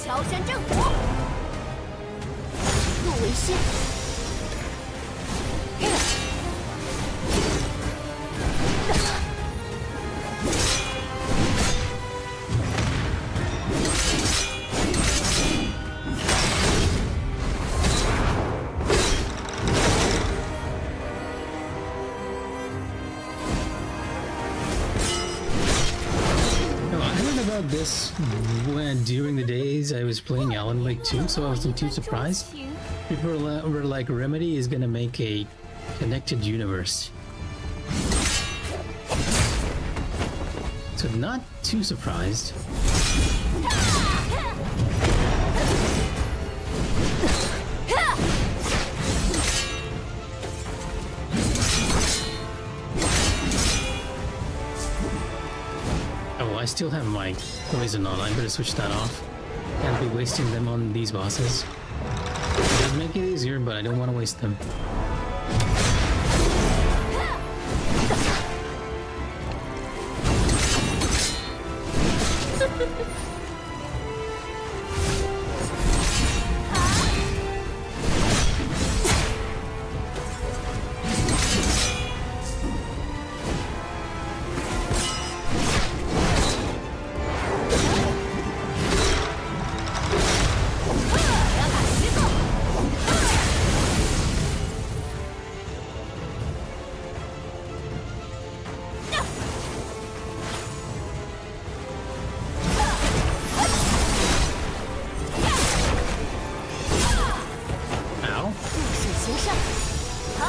乔山震火，陆为先。this when during the days I was playing Alan Wake 2, so I wasn't too surprised. 情 People were like, Remedy is gonna make a connected universe. So not too surprised. Oh, I still have my poison on. I better switch that off. Can't be wasting them on these bosses. It does make it easier, but I don't want to waste them. Ow. 入水邪上，好，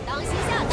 当心下路。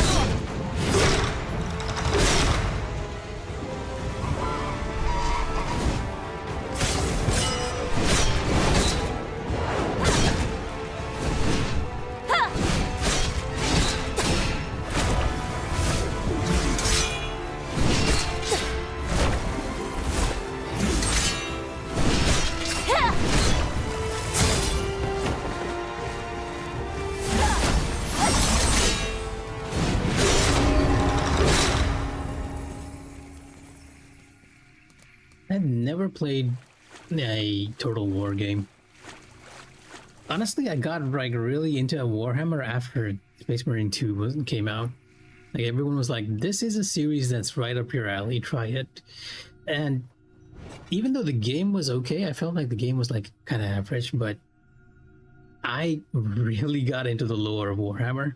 I've never played a Total War game. Honestly, I got like really into Warhammer after Space Marine 2 came out. Like everyone was like, "This is a series that's right up your alley. Try it." And even though the game was okay, I felt like the game was like kind of average. But I really got into the lore of Warhammer.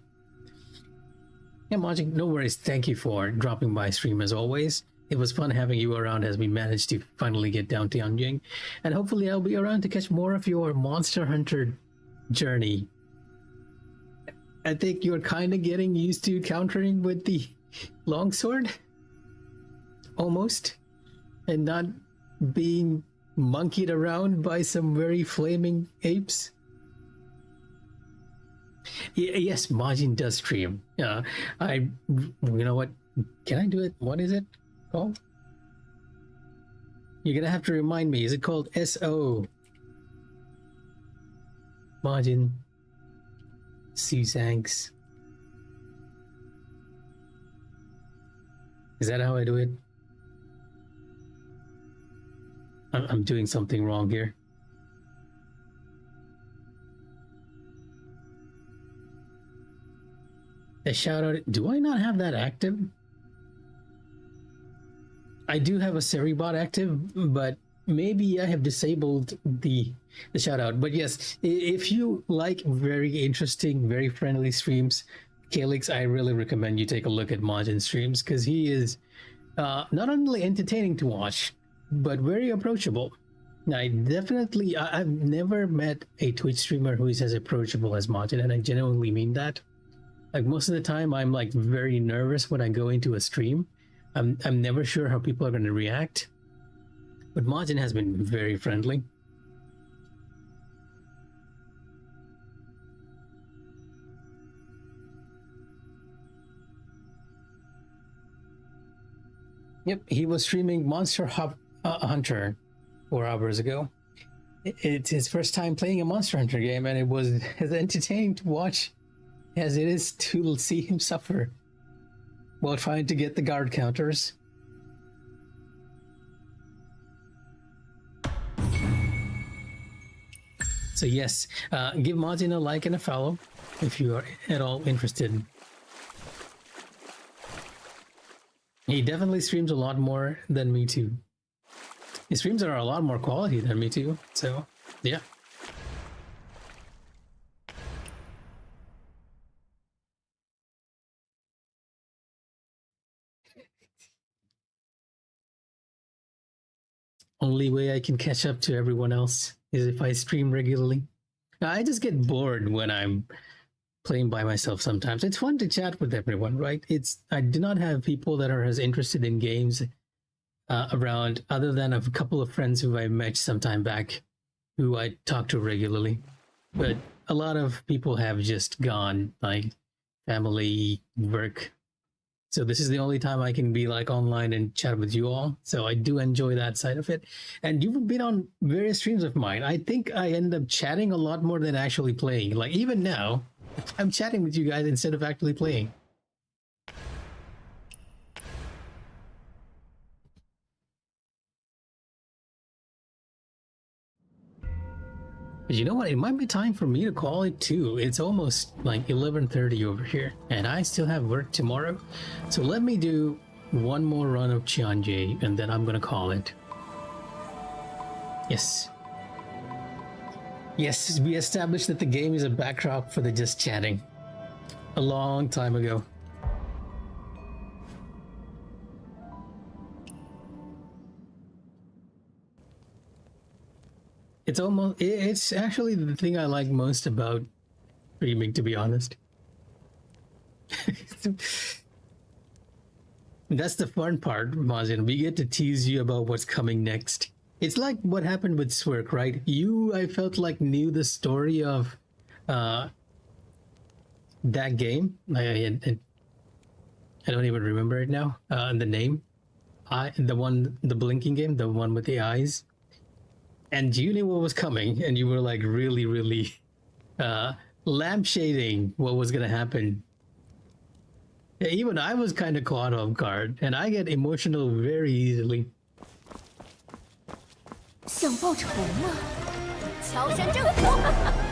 Yeah, Majin, no worries. Thank you for dropping by stream as always. It was fun having you around as we managed to finally get down to Tianjin. And hopefully I'll be around to catch more of your Monster Hunter journey. I think you're kind of getting used to countering with the longsword. Almost. And not being monkeyed around by some very flaming apes. Yes, Majin does stream. You know what? Can I do it? What is it called? You're gonna have to remind me. Is it called SO? Majin Susanks. Is that how I do it? I'm doing something wrong here. A shout out. Do I not have that active? I do have a Seribot active, but maybe I have disabled the shout out. But yes, if you like very interesting, very friendly streams, Calix, I really recommend you take a look at Majin streams because he is not only entertaining to watch, but very approachable. I've never met a Twitch streamer who is as approachable as Majin, and I genuinely mean that. Like most of the time, I'm like very nervous when I go into a stream. I'm never sure how people are going to react, but Majin has been very friendly. Yep, he was streaming Monster Hunter 4 hours ago. It's his first time playing a Monster Hunter game, and it was as entertaining to watch as it is to see him suffer. while trying to get the guard counters. So yes, give Martin a like and a follow if you are at all interested. He definitely streams a lot more than me too. His streams are a lot more quality than me too, so yeah. Only way I can catch up to everyone else is if I stream regularly. I just get bored when I'm playing by myself sometimes. It's fun to chat with everyone, right? I do not have people that are as interested in games around, other than a couple of friends who I met some time back who I talk to regularly. But a lot of people have just gone, like family, work. So this is the only time I can be like online and chat with you all. So I do enjoy that side of it. And you've been on various streams of mine. I think I end up chatting a lot more than actually playing. Like even now, I'm chatting with you guys instead of actually playing. But you know what? It might be time for me to call it too. It's almost like 11:30 over here, and I still have work tomorrow. So let me do one more run of Qianjie, and then I'm gonna call it. Yes. Yes, we established that the game is a backdrop for the just chatting. A long time ago. It's actually the thing I like most about streaming, to be honest. That's the fun part, Mazin. We get to tease you about what's coming next. It's like what happened with Swerk, right? I felt like knew the story of that game. I don't even remember it now. The name. The blinking game, the one with the eyes. And you knew what was coming, and you were like really, really lampshading what was gonna happen. Yeah, even I was kind of caught off guard, and I get emotional very easily. 想报仇吗？乔山正火。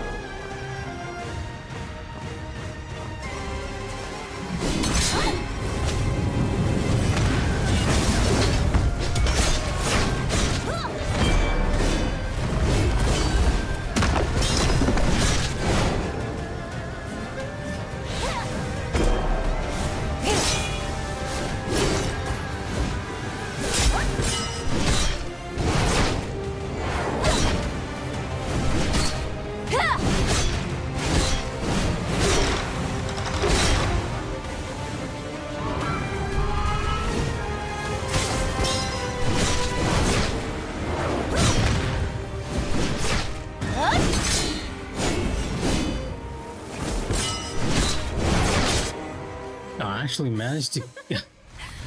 Actually managed to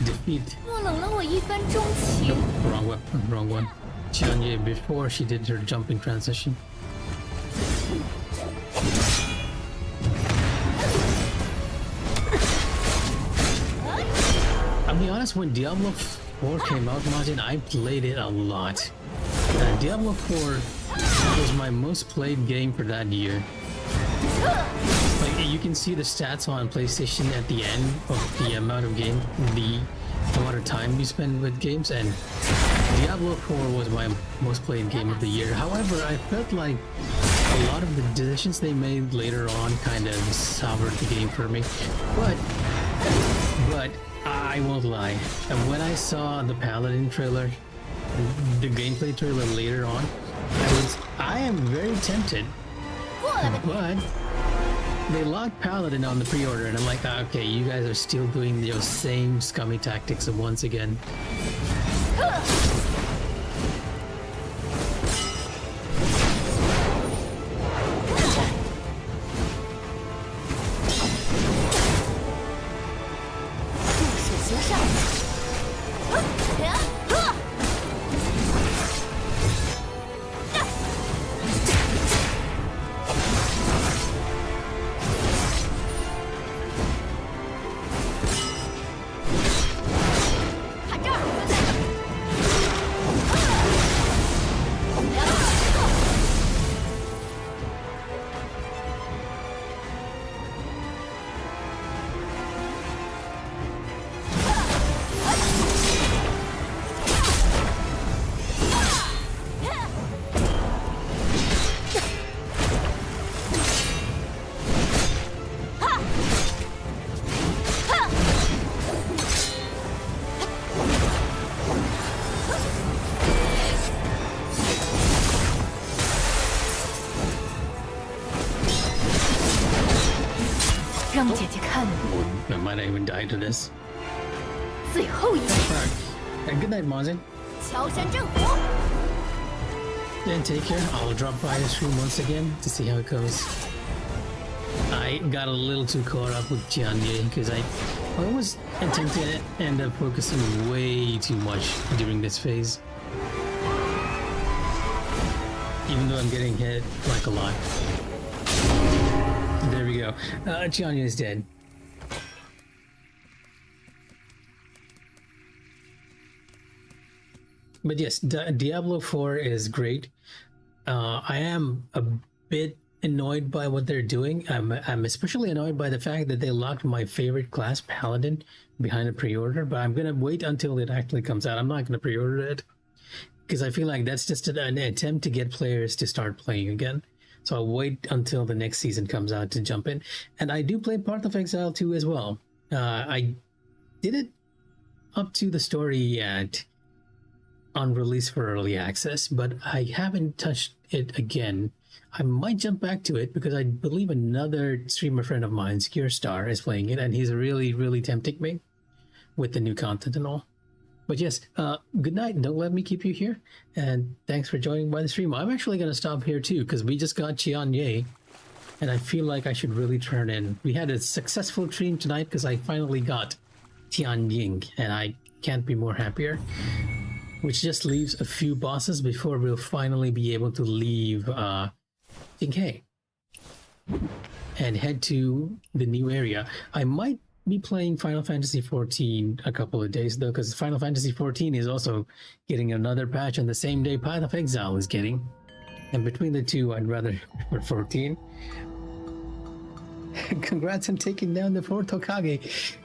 defeat. 摸冷了我一番钟情。 Nope, wrong one. Qianjie before she did her jumping transition. I'll be honest, when Diablo 4 came out, Martin, I played it a lot. Diablo 4 was my most played game for that year. Like, you can see the stats on PlayStation at the end of the amount of time you spend with games, and Diablo 4 was my most played game of the year. However, I felt like a lot of the decisions they made later on kind of soured the game for me. But I won't lie. And when I saw the Paladin trailer, the gameplay trailer later on, I am very tempted. But they locked Paladin on the pre-order, and I'm like, okay, you guys are still doing those same scummy tactics once again. 让姐姐看你 I might not even die to this. 最后一击。 Alright. And good night, Mazin. 乔山正火， And take care. I'll drop by the stream once again to see how it goes. I got a little too caught up with Jianye because I was attempting to end up focusing way too much during this phase. Even though I'm getting hit like a lot. There we go. Jianye is dead. But yes, Diablo 4 is great. I am a bit annoyed by what they're doing. I'm especially annoyed by the fact that they locked my favorite class, Paladin, behind a pre-order, but I'm gonna wait until it actually comes out. I'm not gonna pre-order it because I feel like that's just an attempt to get players to start playing again. So I'll wait until the next season comes out to jump in. And I do play Path of Exile 2 as well. I did it up to the story on release for early access, but I haven't touched it again. I might jump back to it because I believe another streamer friend of mine, Star, is playing it, and he's really tempting me with the new content and all. But yes, good night. Don't let me keep you here, and thanks for joining by the stream. I'm actually going to stop here too because we just got Qianye, and I feel like I should really turn in. We had a successful stream tonight because I finally got Tianying, and I can't be more happier. Which just leaves a few bosses before we'll finally be able to leave Mikh'a and head to the new area. I might be playing Final Fantasy XIV a couple of days though, because Final Fantasy XIV is also getting another patch on the same day Path of Exile is getting. And between the two, I'd rather for 14. Congrats on taking down the 4th Hokage.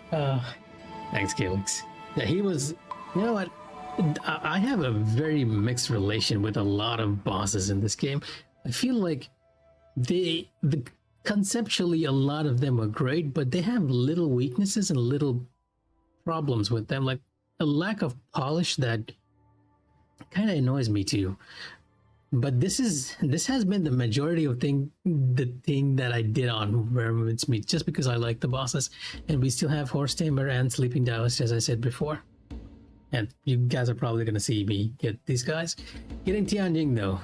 Thanks, Calyx. Yeah, he was... You know what? I have a very mixed relation with a lot of bosses in this game. I feel like conceptually a lot of them are great, but they have little weaknesses and little problems with them, like a lack of polish that kind of annoys me too. But this has been the majority of the thing that I did on Where Meets Meet, just because I like the bosses, and we still have Horse Tamer and Sleeping Taoist, as I said before. And you guys are probably going to see me get these guys. Getting Tianying, though,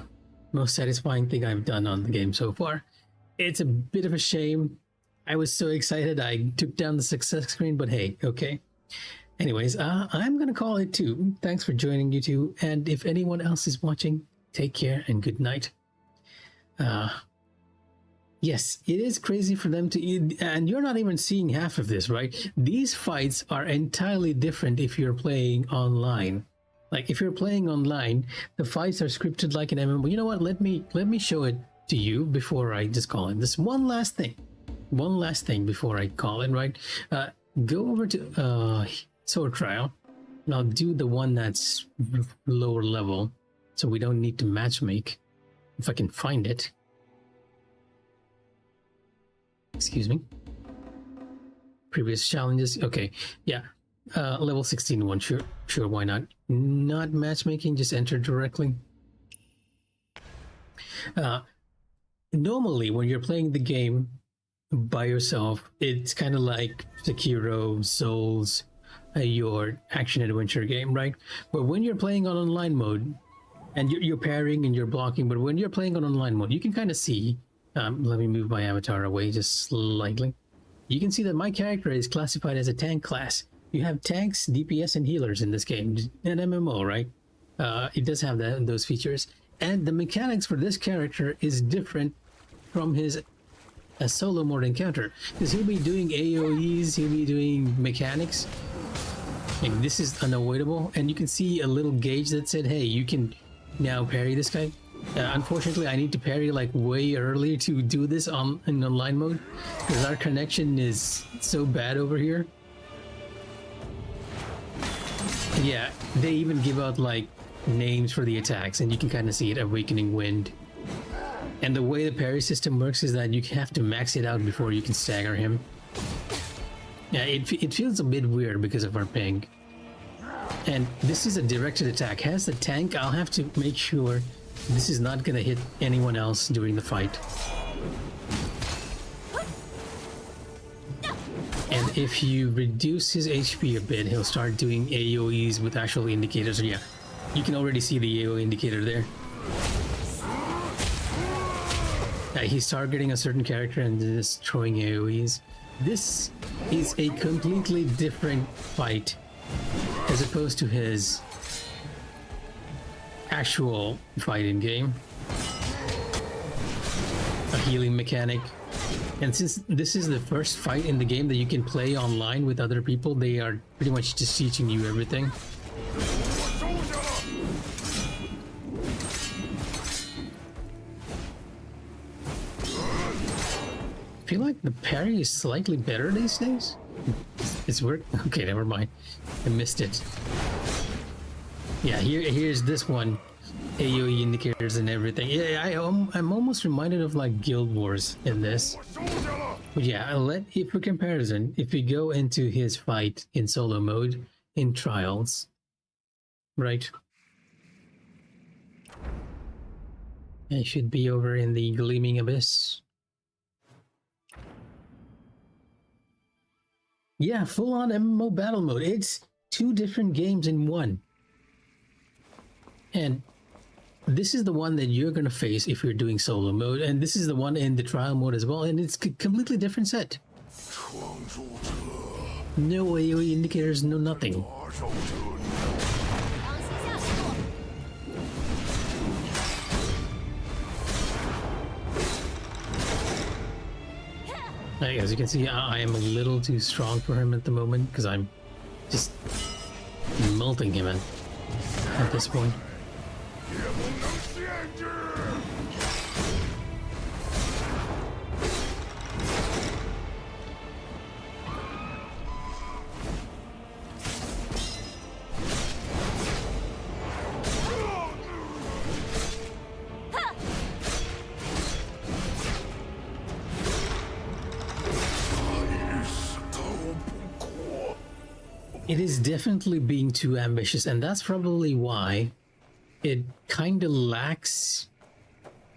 most satisfying thing I've done on the game so far. It's a bit of a shame. I was so excited I took down the success screen, but hey, okay. Anyways, I'm going to call it too. Thanks for joining, you two. And if anyone else is watching, take care and good night. Yes, it is crazy for them to eat, and you're not even seeing half of this, right? These fights are entirely different if you're playing online. Like if you're playing online, the fights are scripted like an MMO. You know what? Let me show it to you before I just call it. This one last thing before I call it, right? Go over to Sword Trial, and I'll do the one that's lower level, so we don't need to matchmake. If I can find it. Excuse me. Previous challenges. Okay. Yeah. Level 16 one. Sure. Why not? Not matchmaking. Just enter directly. Normally, when you're playing the game by yourself, it's kind of like Sekiro, Souls, your action adventure game, right? But when you're playing on online mode, and you're parrying and you're blocking, but when you're playing on online mode, you can kind of see. Let me move my avatar away just slightly. You can see that my character is classified as a tank class. You have tanks, DPS, and healers in this game. An MMO, right? It does have those features. And the mechanics for this character is different from his solo mode encounter. Because he'll be doing AoEs, he'll be doing mechanics. And this is unavoidable. And you can see a little gauge that said, hey, you can now parry this guy. Unfortunately, I need to parry like way earlier to do this in online mode because our connection is so bad over here. Yeah, they even give out like names for the attacks, and you can kind of see it: Awakening Wind. And the way the parry system works is that you have to max it out before you can stagger him. Yeah, it feels a bit weird because of our ping. And this is a directed attack. As the tank, I'll have to make sure this is not going to hit anyone else during the fight. if you reduce his HP a bit, he'll start doing AoEs with actual indicators. So yeah, you can already see the AoE indicator there. He's targeting a certain character and just throwing AoEs. This is a completely different fight as opposed to his actual fight in game. A healing mechanic. And since this is the first fight in the game that you can play online with other people, they are pretty much just teaching you everything. I feel like the parry is slightly better these days. It's work. Okay, never mind. I missed it. Yeah, here's this one. AoE indicators and everything. Yeah, I'm almost reminded of like Guild Wars in this. But yeah, for comparison, if we go into his fight in solo mode in Trials, right? It should be over in the Gleaming Abyss. Yeah, full-on MMO battle mode. It's 2 different games in one. And this is the one that you're going to face if you're doing solo mode, and this is the one in the trial mode as well, and it's a completely different set. No AoE indicators, no nothing. As you can see, I am a little too strong for him at the moment because I'm just melting him at this point. It is definitely being too ambitious, and that's probably why it kind of lacks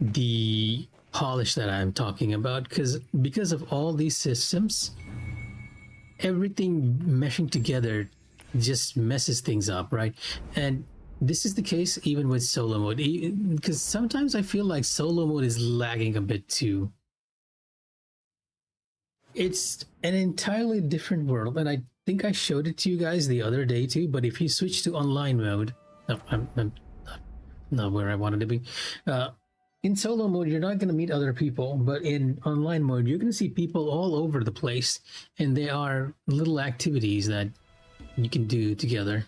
the polish that I'm talking about, because of all these systems, everything meshing together just messes things up, right? And this is the case even with solo mode, because sometimes I feel like solo mode is lagging a bit too. It's an entirely different world, and I think I showed it to you guys the other day too, but if you switch to online mode, no, I'm not where I wanted to be. In solo mode, you're not going to meet other people, but in online mode, you're going to see people all over the place, and there are little activities that you can do together.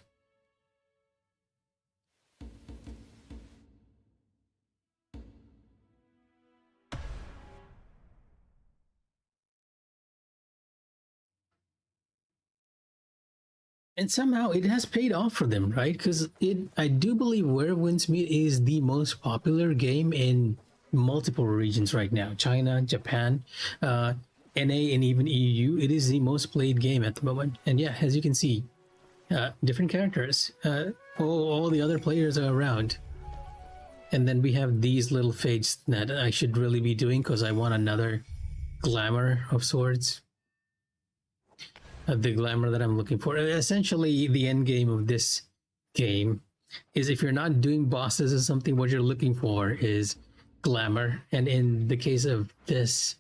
And somehow it has paid off for them, right? Because I do believe Where Winds Meet is the most popular game in multiple regions right now. China, Japan, NA, and even EU. It is the most played game at the moment. And yeah, as you can see, different characters. All the other players are around. And then we have these little fates that I should really be doing because I want another glamour of sorts. The glamour that I'm looking for. Essentially, the end game of this game is if you're not doing bosses or something, what you're looking for is glamour. And in the case of this,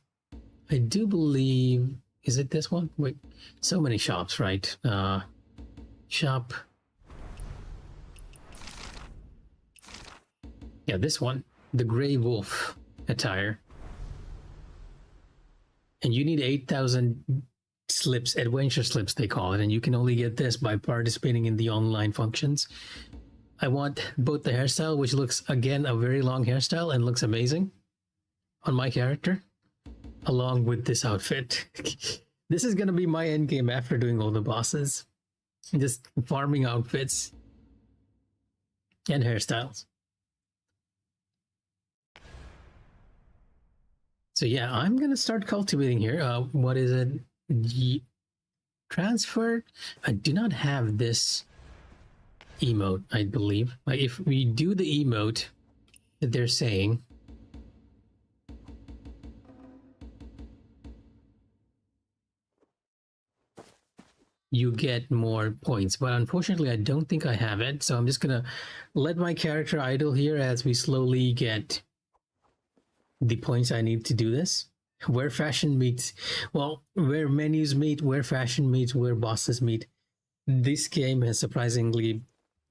I do believe, is it this one? Wait, so many shops, right? Shop. Yeah, this one, the Grey Wolf attire. And you need 8,000 slips, adventure slips they call it, and you can only get this by participating in the online functions. I want both the hairstyle, which looks again a very long hairstyle and looks amazing on my character, along with this outfit. This is gonna be my end game after doing all the bosses, just farming outfits and hairstyles. So yeah, I'm gonna start cultivating here. What is it? Transfer. I do not have this emote, I believe. Like if we do the emote that they're saying, you get more points. But unfortunately, I don't think I have it. So I'm just going to let my character idle here as we slowly get the points I need to do this. Where fashion meets, well, where menus meet, where fashion meets, where bosses meet. This game has surprisingly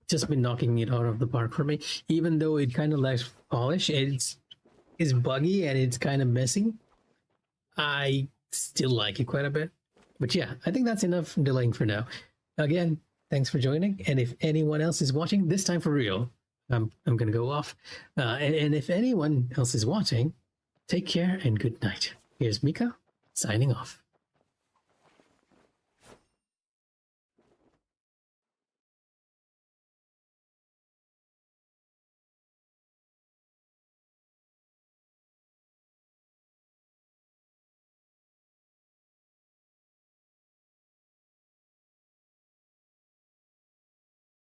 just been knocking it out of the park for me. Even though it kind of lacks polish, it's buggy and it's kind of messy. I still like it quite a bit. But yeah, I think that's enough delaying for now. Again, thanks for joining. And if anyone else is watching, this time for real, I'm going to go off. And if anyone else is watching, take care and good night. Here's Mikh'a signing off.